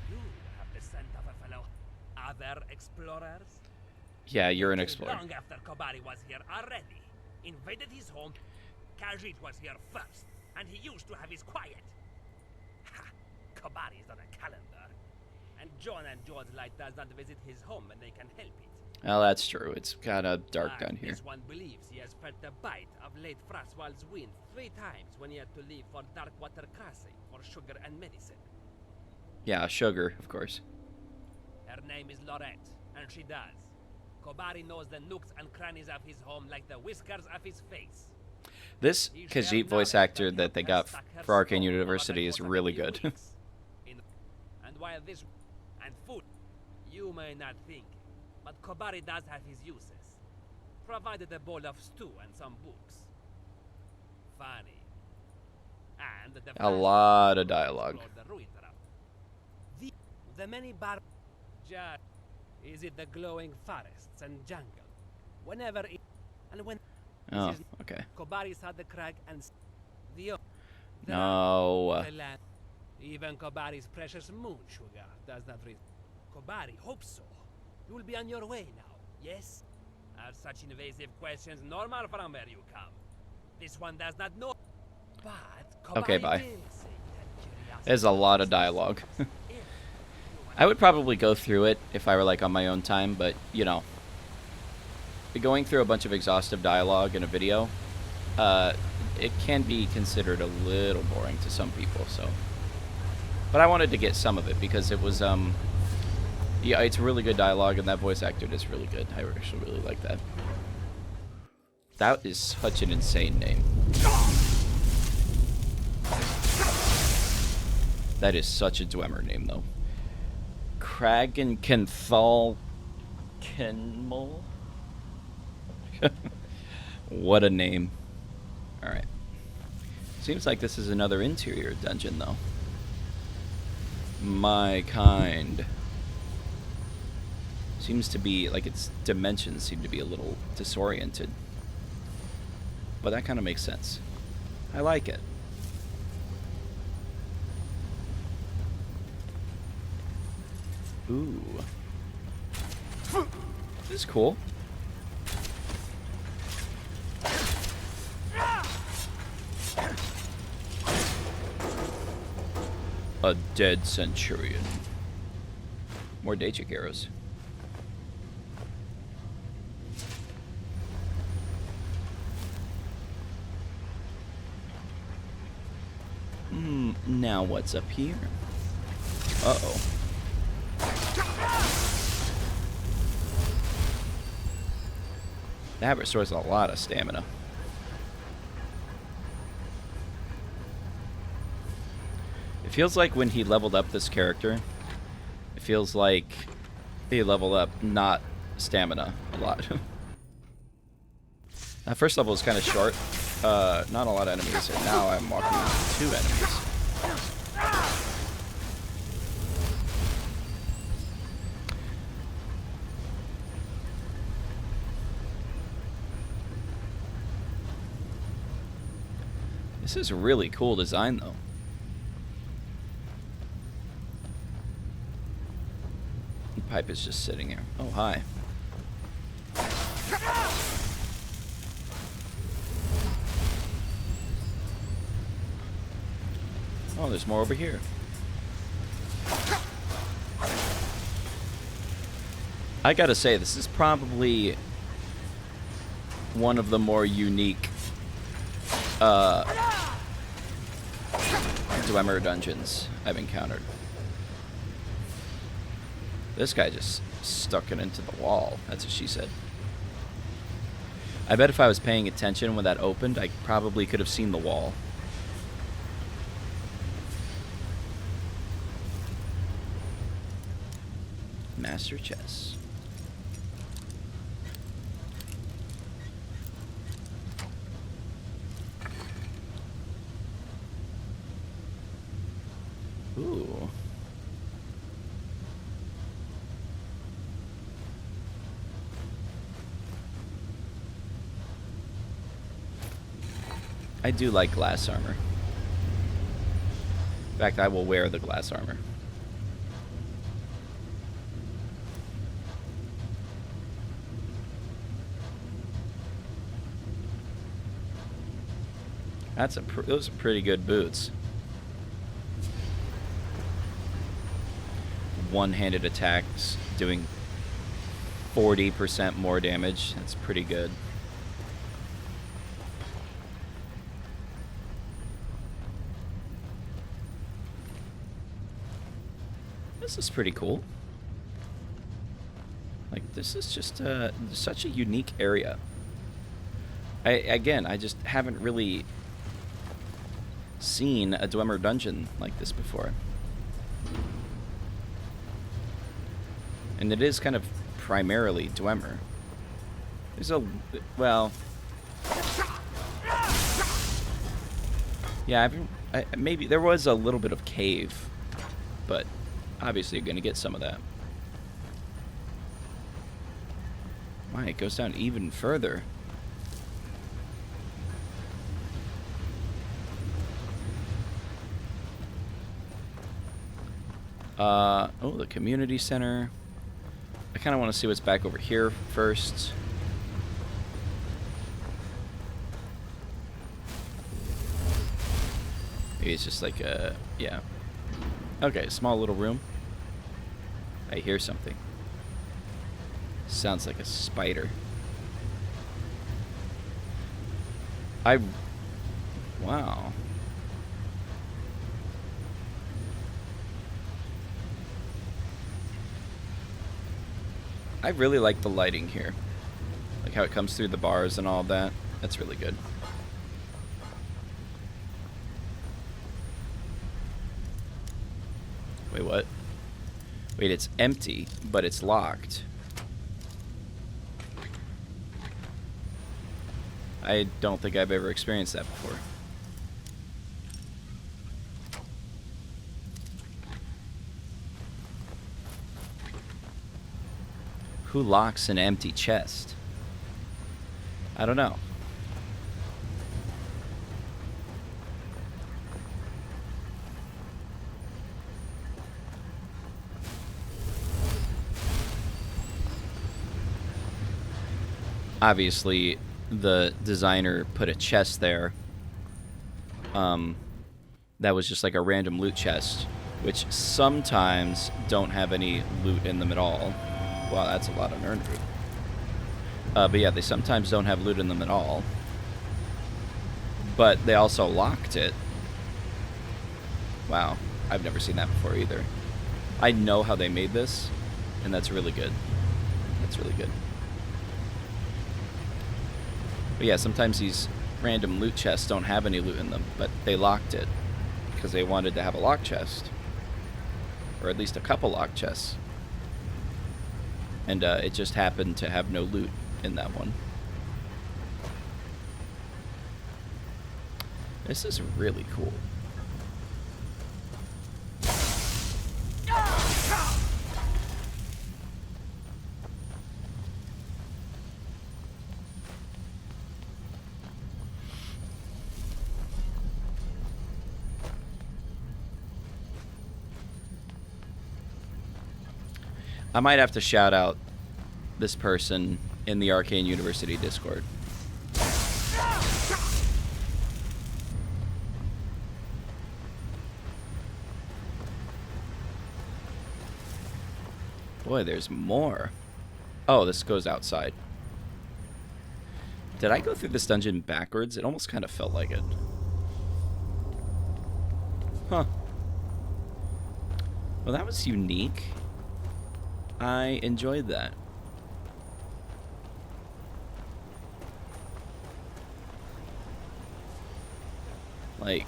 You have the scent of a fellow other explorers? Yeah, you're an Came explorer. Long after Kobari was here already. Invaded his home. Khajiit was here first, and he used to have his quiet. Ha! Kobari is on a calendar. And John and George Light does not visit his home when they can help it. Well, that's true. It's kind of dark And down here. This one believes he has felt the bite of late Frostwald's wind 3 times when he had to leave for Darkwater Crossing for sugar and medicine. Yeah, sugar, of course. Her name is Lorette, and she does. Kobari knows the nooks and crannies of his home like the whiskers of his face. This Khajiit voice actor that they got for Arcane University is really good. And while this and food, you may not think, but Kobari does have his uses. Provided a bowl of stew and some books. Funny. And the A lot of dialogue. the ruins around. The many just is it the glowing forests and jungle. Whenever it and when Oh, this is okay. Kobari saw the crag and the No. the land. Even Kobari's precious moon sugar does not reach. Kobari hopes so. You will be on your way now, yes? Are such invasive questions normal from where you come? This one does not know. But Kobari Okay, bye. will say that curiosity There's a lot of dialogue. I would probably go through it if I were like on my own time, but you know. going through a bunch of exhaustive dialogue in a video, it can be considered a little boring to some people. So, but I wanted to get some of it because it was yeah, it's really good dialogue, and that voice actor is really good. I actually really like that. That is such an insane name. That is such a Dwemer name, though. Crag and Kenthal Kenmol? What a name. Alright. Seems like this is another interior dungeon, though. My kind. Seems to be, like, its dimensions seem to be a little disoriented. But that kind of makes sense. I like it. Ooh. This is cool. A dead centurion. More Dacic arrows. Now what's up here? Uh-oh. That restores a lot of stamina. It feels like when he leveled up this character, it feels like he leveled up not stamina a lot. That first level was kind of short. Not a lot of enemies, and now I'm walking into 2 enemies. This is a really cool design, though. The pipe is just sitting here. Oh, hi. Oh, there's more over here. I gotta say, this is probably one of the more unique Dwemer dungeons I've encountered. This guy just stuck it into the wall. That's what she said. I bet if I was paying attention when that opened, I probably could have seen the wall. Master chess. Ooh. I do like glass armor. In fact, I will wear the glass armor. Those are pretty good boots. One-handed attacks doing 40% more damage. That's pretty good. This is pretty cool. Like, this is just such a unique area. I just haven't really seen a Dwemer dungeon like this before. And it is kind of primarily Dwemer. There's a... well... yeah, maybe there was a little bit of cave, but obviously you're going to get some of that. My, it goes down even further. Oh, the community center. I kind of want to see what's back over here first. Maybe it's just like a... yeah. Okay, small little room. I hear something. Sounds like a spider. Wow. I really like the lighting here. Like how it comes through the bars and all of that. That's really good. Wait, what? Wait, it's empty, but it's locked. I don't think I've ever experienced that before. Who locks an empty chest? I don't know. Obviously, the designer put a chest there. That was just like a random loot chest, which sometimes don't have any loot in them at all. Wow, that's a lot of nerd food. But yeah, they sometimes don't have loot in them at all. But they also locked it. Wow, I've never seen that before either. I know how they made this, and that's really good. That's really good. But yeah, sometimes these random loot chests don't have any loot in them, but they locked it because they wanted to have a lock chest. Or at least a couple lock chests. And it just happened to have no loot in that one. This is really cool. I might have to shout out this person in the Arcane University Discord. Boy, there's more. Oh, this goes outside. Did I go through this dungeon backwards? It almost kind of felt like it. Huh. Well, that was unique. I enjoyed that. Like,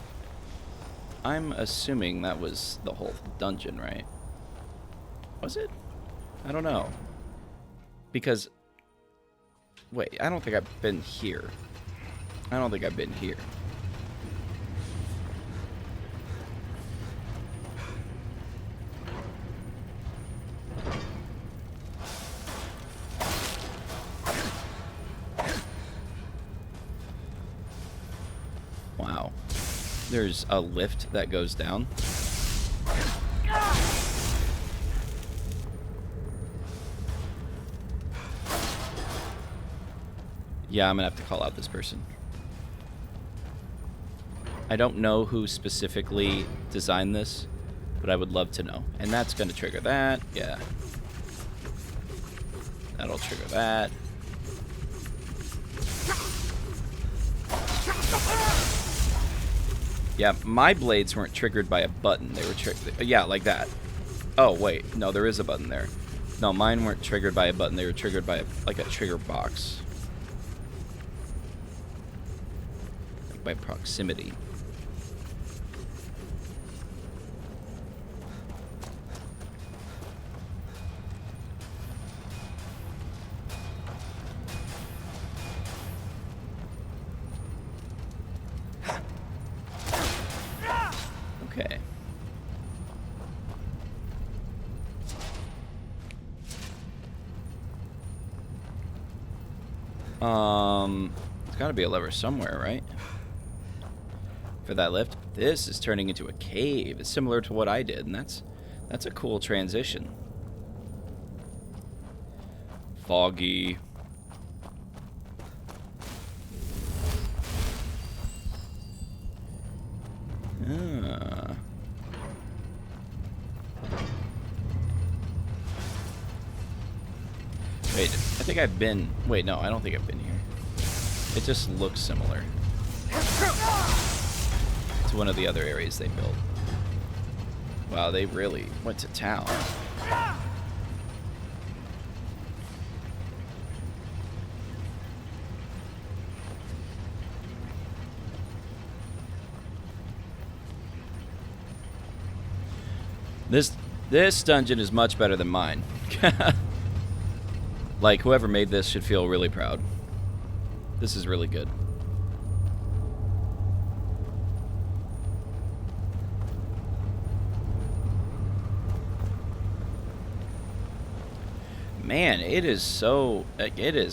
I'm assuming that was the whole dungeon, right? Was it? I don't know. Because, wait, I don't think I've been here. I don't think I've been here. Wow. There's a lift that goes down. Yeah, I'm gonna have to call out this person. I don't know who specifically designed this, but I would love to know. And that's gonna trigger that. Yeah. That'll trigger that. Yeah, my blades weren't triggered by a button. They were triggered. Yeah, like that. Oh, wait. No, there is a button there. No, mine weren't triggered by a button. They were triggered by like a trigger box. Like by proximity. Okay. There's gotta be a lever somewhere, right? For that lift. This is turning into a cave. It's similar to what I did, and that's a cool transition. Foggy. Ah. Wait, I think I've been... Wait, no, I don't think I've been here. It just looks similar. one of the other areas they built. Wow, they really went to town. This dungeon is much better than mine. Like, whoever made this should feel really proud. This is really good. Man, it is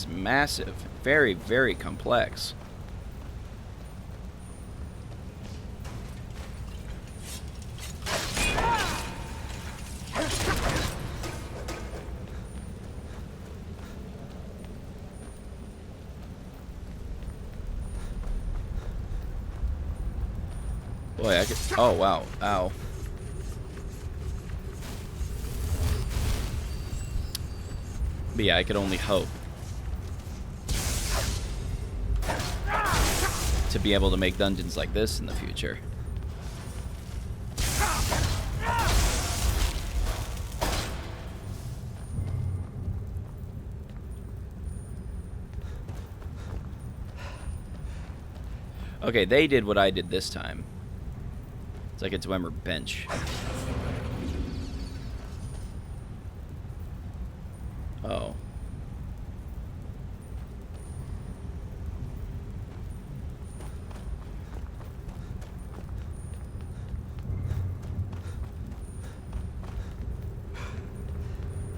massive. Very, very complex. Boy, I could... Oh, wow. Ow. But yeah, I could only hope to be able to make dungeons like this in the future. Okay, they did what I did this time. It's like a Dwemer bench. Oh.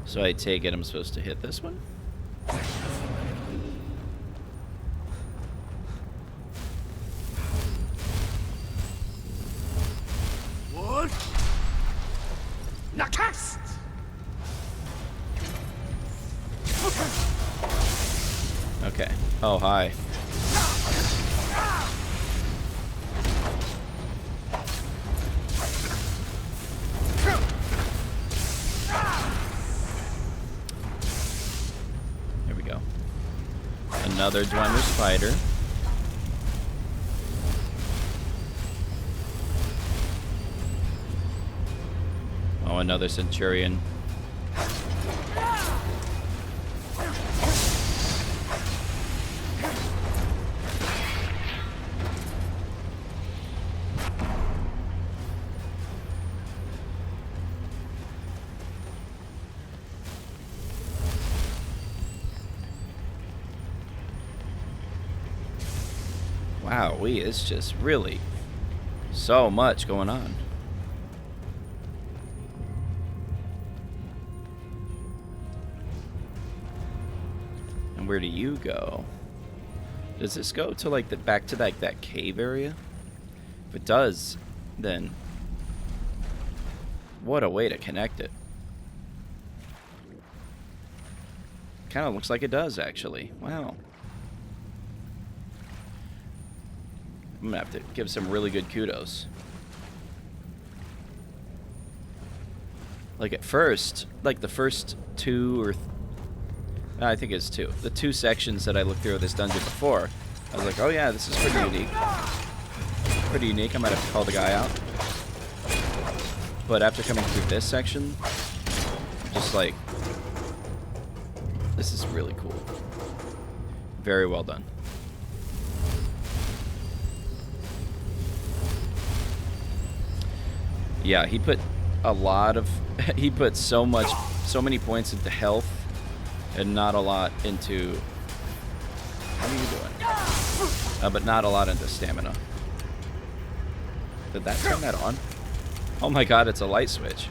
So I take it I'm supposed to hit this one? What? Nakast! Okay. Oh, hi. There we go. Another Dwemer spider. Oh, another centurion. Wow, it's just really so much going on. And where do you go? Does this go to like back to like that cave area? If it does, then what a way to connect it. Kind of looks like it does, actually. Wow. I'm gonna have to give some really good kudos. Like at first, like the first two or I think it's two. The two sections that I looked through of this dungeon before, I was like, oh yeah, this is pretty unique. Pretty unique. I might have to call the guy out. But after coming through this section, just like, this is really cool. Very well done. Yeah, he put a lot of, he put so many points into health and not a lot into, what are you doing? But not a lot into stamina. Did that turn that on? Oh my god, it's a light switch.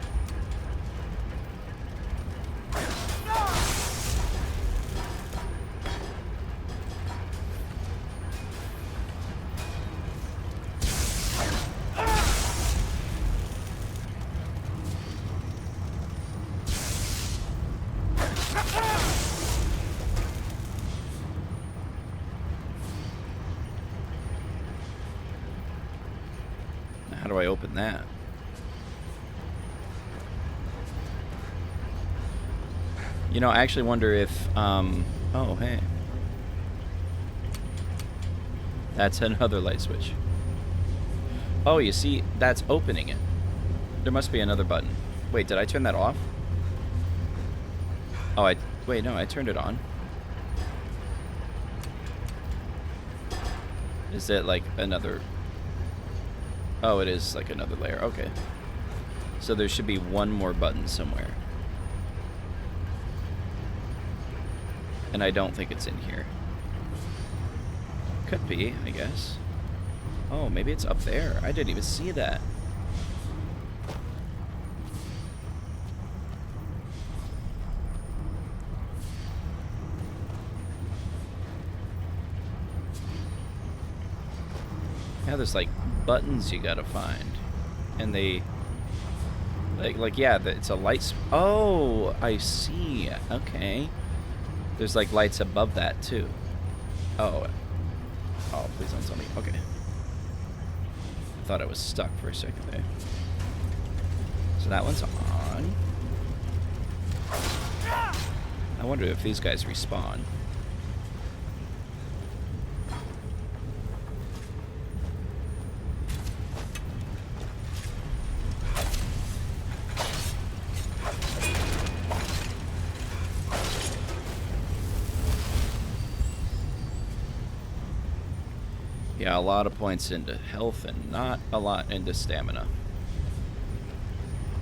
How do I open that? You know, I actually wonder if, oh, hey. That's another light switch. Oh, you see, that's opening it. There must be another button. Wait, did I turn that off? Oh, wait, no, I turned it on. Is it like another... Oh, it is like another layer. Okay. So there should be one more button somewhere. And I don't think it's in here. Could be, I guess. Oh, maybe it's up there. I didn't even see that. Yeah, there's like buttons you gotta find. And they... Like yeah, it's a light... Oh, I see. Okay. There's like lights above that too. Oh. Oh, please don't tell me. Okay. I thought I was stuck for a second there. So that one's on. I wonder if these guys respawn. Yeah, a lot of points into health and not a lot into stamina.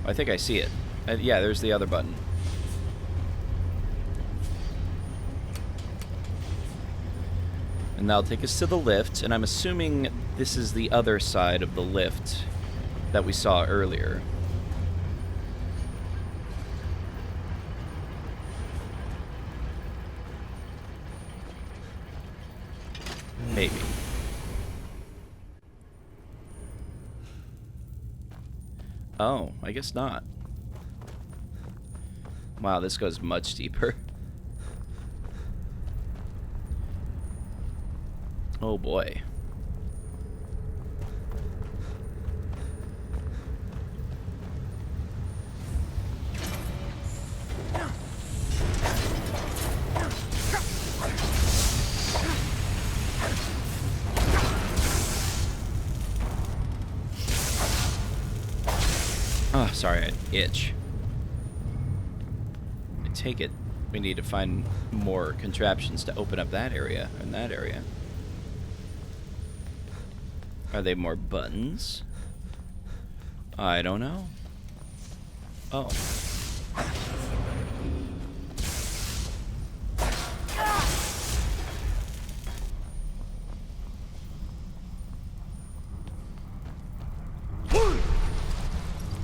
I think I see it. Yeah, there's the other button. And that'll take us to the lift, and I'm assuming this is the other side of the lift that we saw earlier. Maybe. Oh, I guess not. Wow, this goes much deeper. Oh boy. Oh, sorry, I itch. I take it we need to find more contraptions to open up that area and that area. Are they more buttons? I don't know. Oh.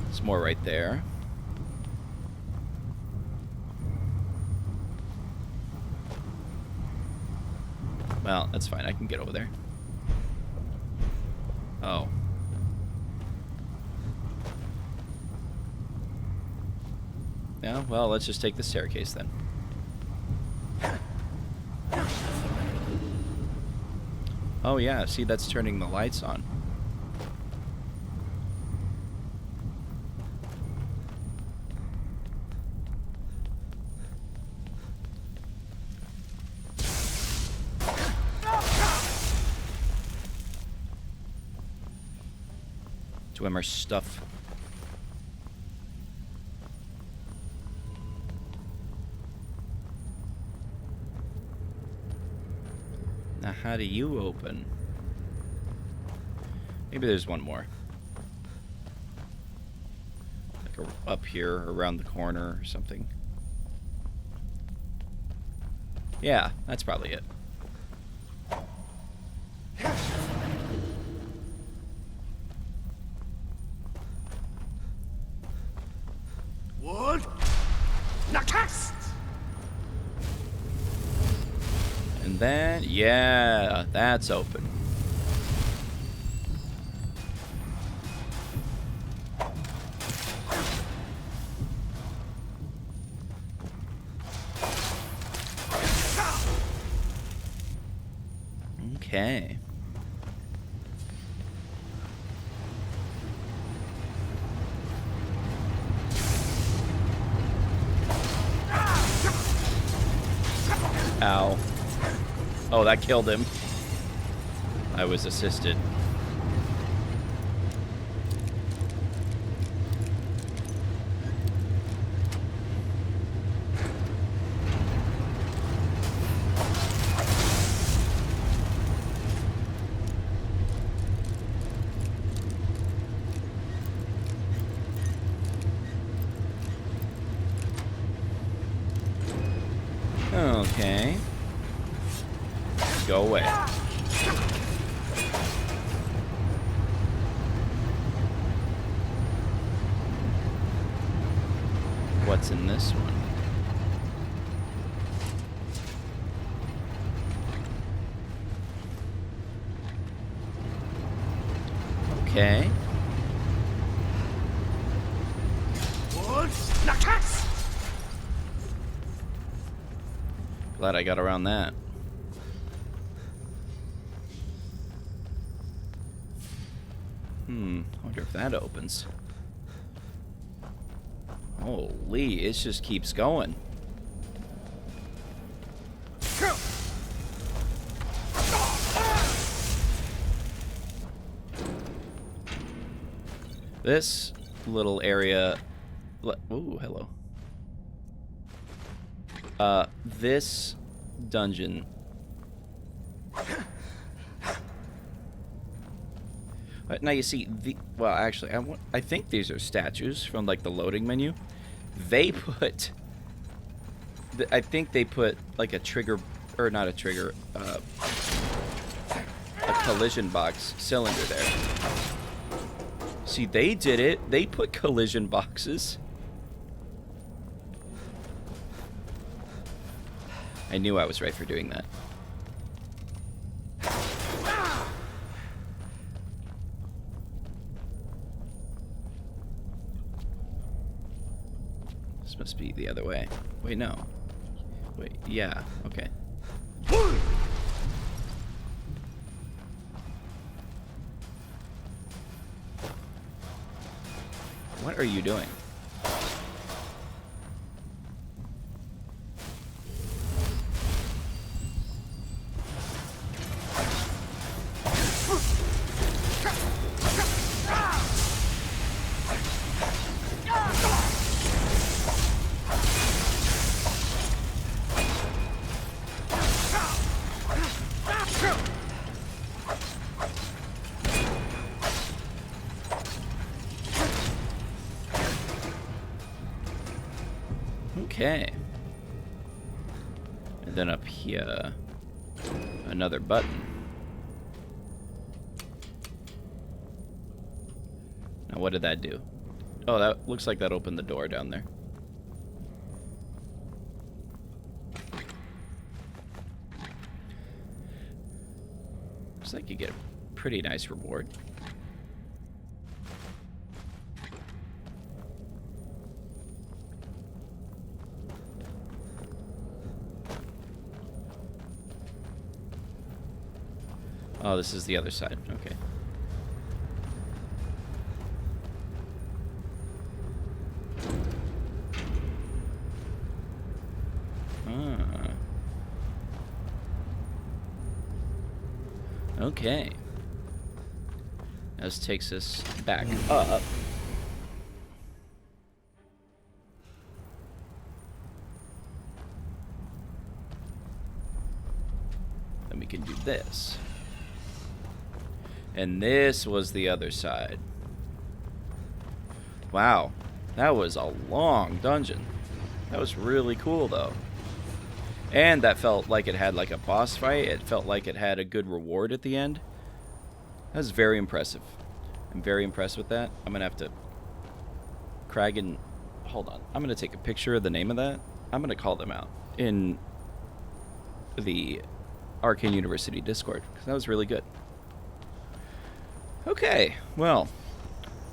There's more right there. Well, that's fine. I can get over there. Oh. Yeah, well, let's just take the staircase then. Oh yeah, see, that's turning the lights on. Our stuff. Now, how do you open? Maybe there's one more. Like up here, around the corner, or something. Yeah, that's probably it. And then, yeah, that's open. Okay. Ow. Oh, that killed him. I was assisted. Okay. Go away. What's in this one? Okay. Glad I got around that. I wonder if that opens. Holy, it just keeps going. This little area... Ooh, hello. This dungeon... Now you see, well, actually, I think these are statues from, like, the loading menu. They put... I think they put, like, a trigger... Or not a trigger, a collision box cylinder there. See, they did it. They put collision boxes. I knew I was right for doing that. This must be the other way. Wait, no. Wait, yeah, okay. What are you doing? Okay. And then up here, another button. Now what did that do? Oh, that looks like that opened the door down there. Looks like you get a pretty nice reward. Oh, this is the other side. Okay. Ah. Okay. This takes us back up. Then we can do this. And this was the other side. Wow. That was a long dungeon. That was really cool, though. And that felt like it had like a boss fight. It felt like it had a good reward at the end. That was very impressive. I'm very impressed with that. I'm going to have to... Kragan... Hold on. I'm going to take a picture of the name of that. I'm going to call them out in the Arcane University Discord, because that was really good. Okay, well,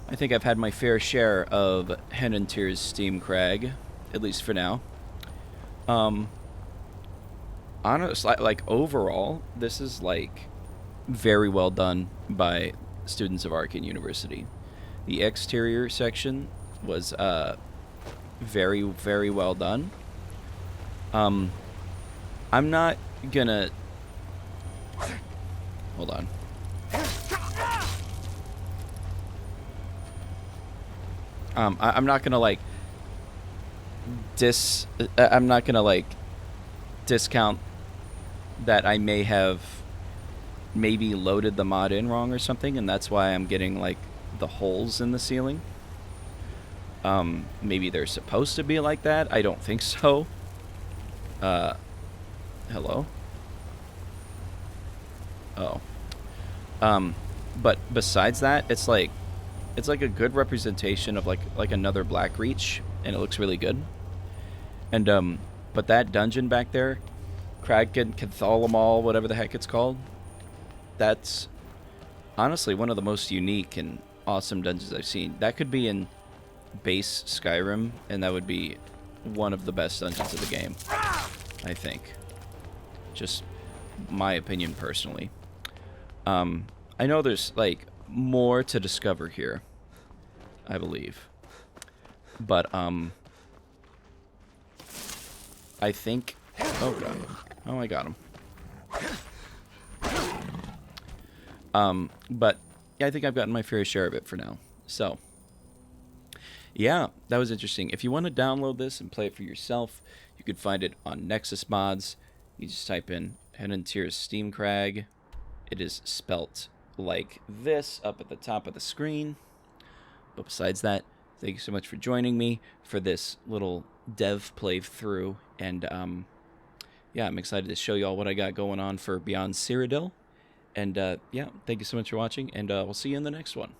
I think I've had my fair share of HENANTIR'S STEAMCRAG, at least for now. Honestly, like, overall, this is, like, very well done by students of Arcane University. The exterior section was, very, very well done. I'm not gonna... Hold on. I'm not gonna like I'm not gonna like discount that I may have maybe loaded the mod in wrong or something, and that's why I'm getting like the holes in the ceiling. Maybe they're supposed to be like that. I don't think so. Hello? Oh. But besides that, it's like a good representation of like another Blackreach, and it looks really good. And but that dungeon back there, Cathalamall, whatever the heck it's called, that's honestly one of the most unique and awesome dungeons I've seen. That could be in base Skyrim, and that would be one of the best dungeons of the game, I think. Just my opinion personally. I know there's like more to discover here, I believe, but I think, oh god, oh, I got him. But yeah, I think I've gotten my fair share of it for now. So yeah, that was interesting. If you want to download this and play it for yourself, you could find it on Nexus Mods. You just type in HENANTIR'S STEAMCRAG. It is spelt like this up at the top of the screen. But besides that, thank you so much for joining me for this little dev playthrough. And yeah, I'm excited to show you all what I got going on for Beyond Cyrodiil. And yeah, thank you so much for watching, and we'll see you in the next one.